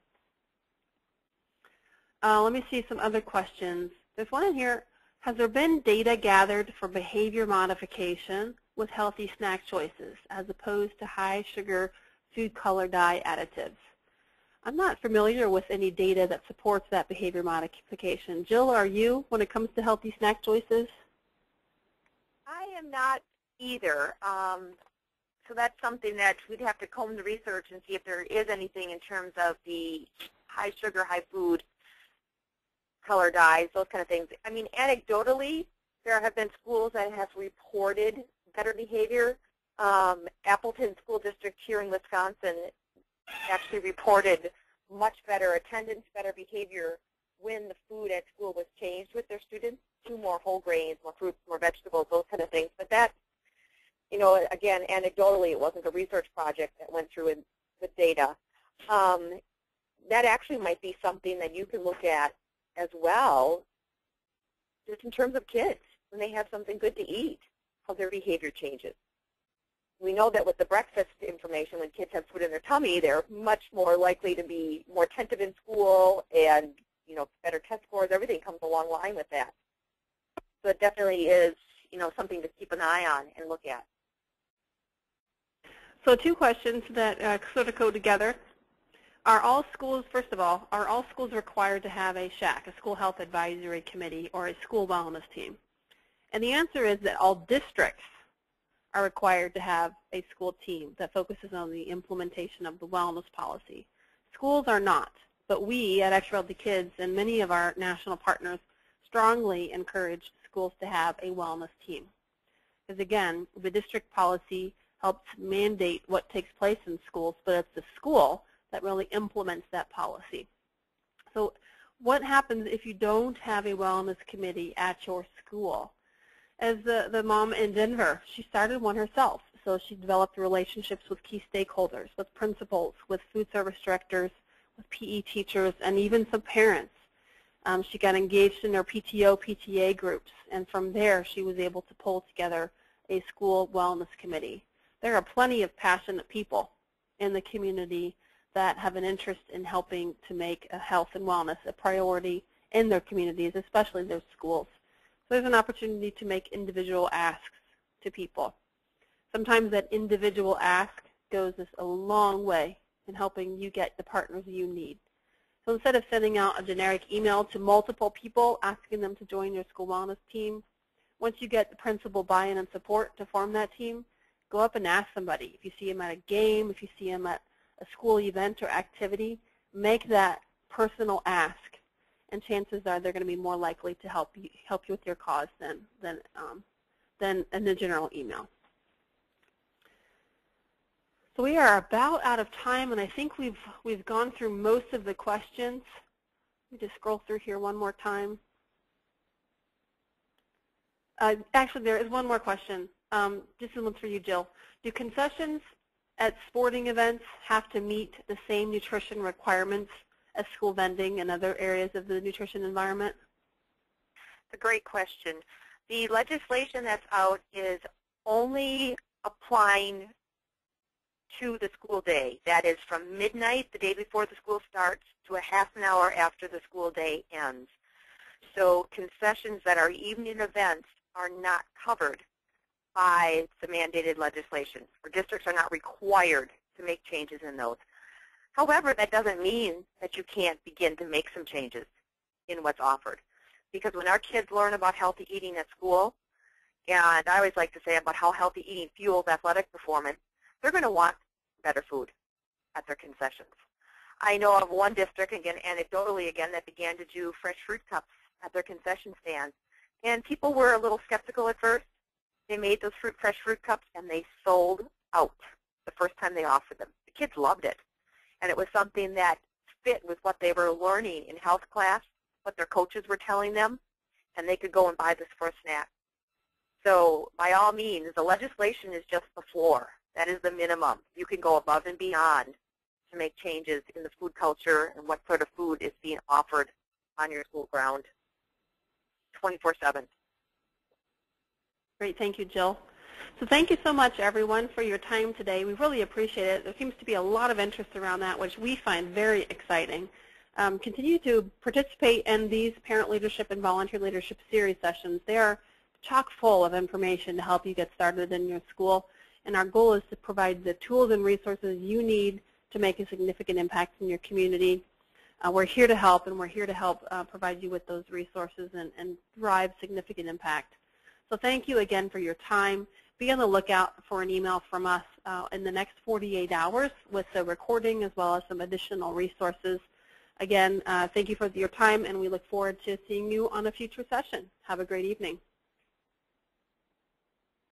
Let me see some other questions. There's one in here. Has there been data gathered for behavior modification with healthy snack choices as opposed to high sugar food color dye additives? I'm not familiar with any data that supports that behavior modification. Jill, are you when it comes to healthy snack choices? I am not either. So that's something that we'd have to comb the research and see if there is anything in terms of the high sugar, high food, color dyes, those kind of things. I mean, anecdotally, there have been schools that have reported better behavior. Appleton School District here in Wisconsin actually reported much better attendance, better behavior when the food at school was changed with their students to more whole grains, more fruits, more vegetables, those kind of things. But that, you know, again, anecdotally, it wasn't a research project that went through with data. That actually might be something that you can look at as well, just in terms of kids, when they have something good to eat, how their behavior changes. We know that with the breakfast information, when kids have food in their tummy, they're much more likely to be more attentive in school, and, you know, better test scores, everything comes along line with that. So it definitely is, you know, something to keep an eye on and look at. So two questions that sort of go together. Are all schools, first of all, are all schools required to have a SHAC, a School Health Advisory Committee, or a school wellness team? And the answer is that all districts are required to have a school team that focuses on the implementation of the wellness policy. Schools are not, but we at Extra Healthy Kids and many of our national partners strongly encourage schools to have a wellness team. Because again, the district policy helps mandate what takes place in schools, but it's the school that really implements that policy. So what happens if you don't have a wellness committee at your school? As the mom in Denver, she started one herself. So she developed relationships with key stakeholders, with principals, with food service directors, with PE teachers, and even some parents. She got engaged in their PTO, PTA groups, and from there she was able to pull together a school wellness committee. There are plenty of passionate people in the community that have an interest in helping to make health and wellness a priority in their communities, especially their schools. So there's an opportunity to make individual asks to people. Sometimes that individual ask goes a long way in helping you get the partners you need. So instead of sending out a generic email to multiple people asking them to join your school wellness team, once you get the principal buy-in and support to form that team, go up and ask somebody. If you see them at a game, if you see them at a school event or activity, make that personal ask, and chances are they're going to be more likely to help you with your cause than in the general email. So we are about out of time, and I think we've gone through most of the questions. Let me just scroll through here one more time. Actually, there is one more question. This is one for you, Jill. Do concessions at sporting events have to meet the same nutrition requirements as school vending and other areas of the nutrition environment? It's a great question. The legislation that's out is only applying to the school day. That is from midnight, the day before the school starts, to a half an hour after the school day ends. So concessions that are evening events are not covered by the mandated legislation, or districts are not required to make changes in those. However, that doesn't mean that you can't begin to make some changes in what's offered. Because when our kids learn about healthy eating at school, and I always like to say about how healthy eating fuels athletic performance, they're going to want better food at their concessions. I know of one district, again, anecdotally again, that began to do fresh fruit cups at their concession stands. And people were a little skeptical at first. They made those fresh fruit cups, and they sold out the first time they offered them. The kids loved it. And it was something that fit with what they were learning in health class, what their coaches were telling them, and they could go and buy this for a snack. So by all means, the legislation is just the floor. That is the minimum. You can go above and beyond to make changes in the food culture and what sort of food is being offered on your school ground 24/7. Great. Thank you, Jill. So thank you so much, everyone, for your time today. We really appreciate it. There seems to be a lot of interest around that, which we find very exciting. Continue to participate in these parent leadership and volunteer leadership series sessions. They are chock full of information to help you get started in your school. And our goal is to provide the tools and resources you need to make a significant impact in your community. We're here to help, and we're here to help provide you with those resources and drive significant impact. So thank you again for your time. Be on the lookout for an email from us in the next 48 hours with the recording as well as some additional resources. Again, thank you for your time, and we look forward to seeing you on a future session. Have a great evening.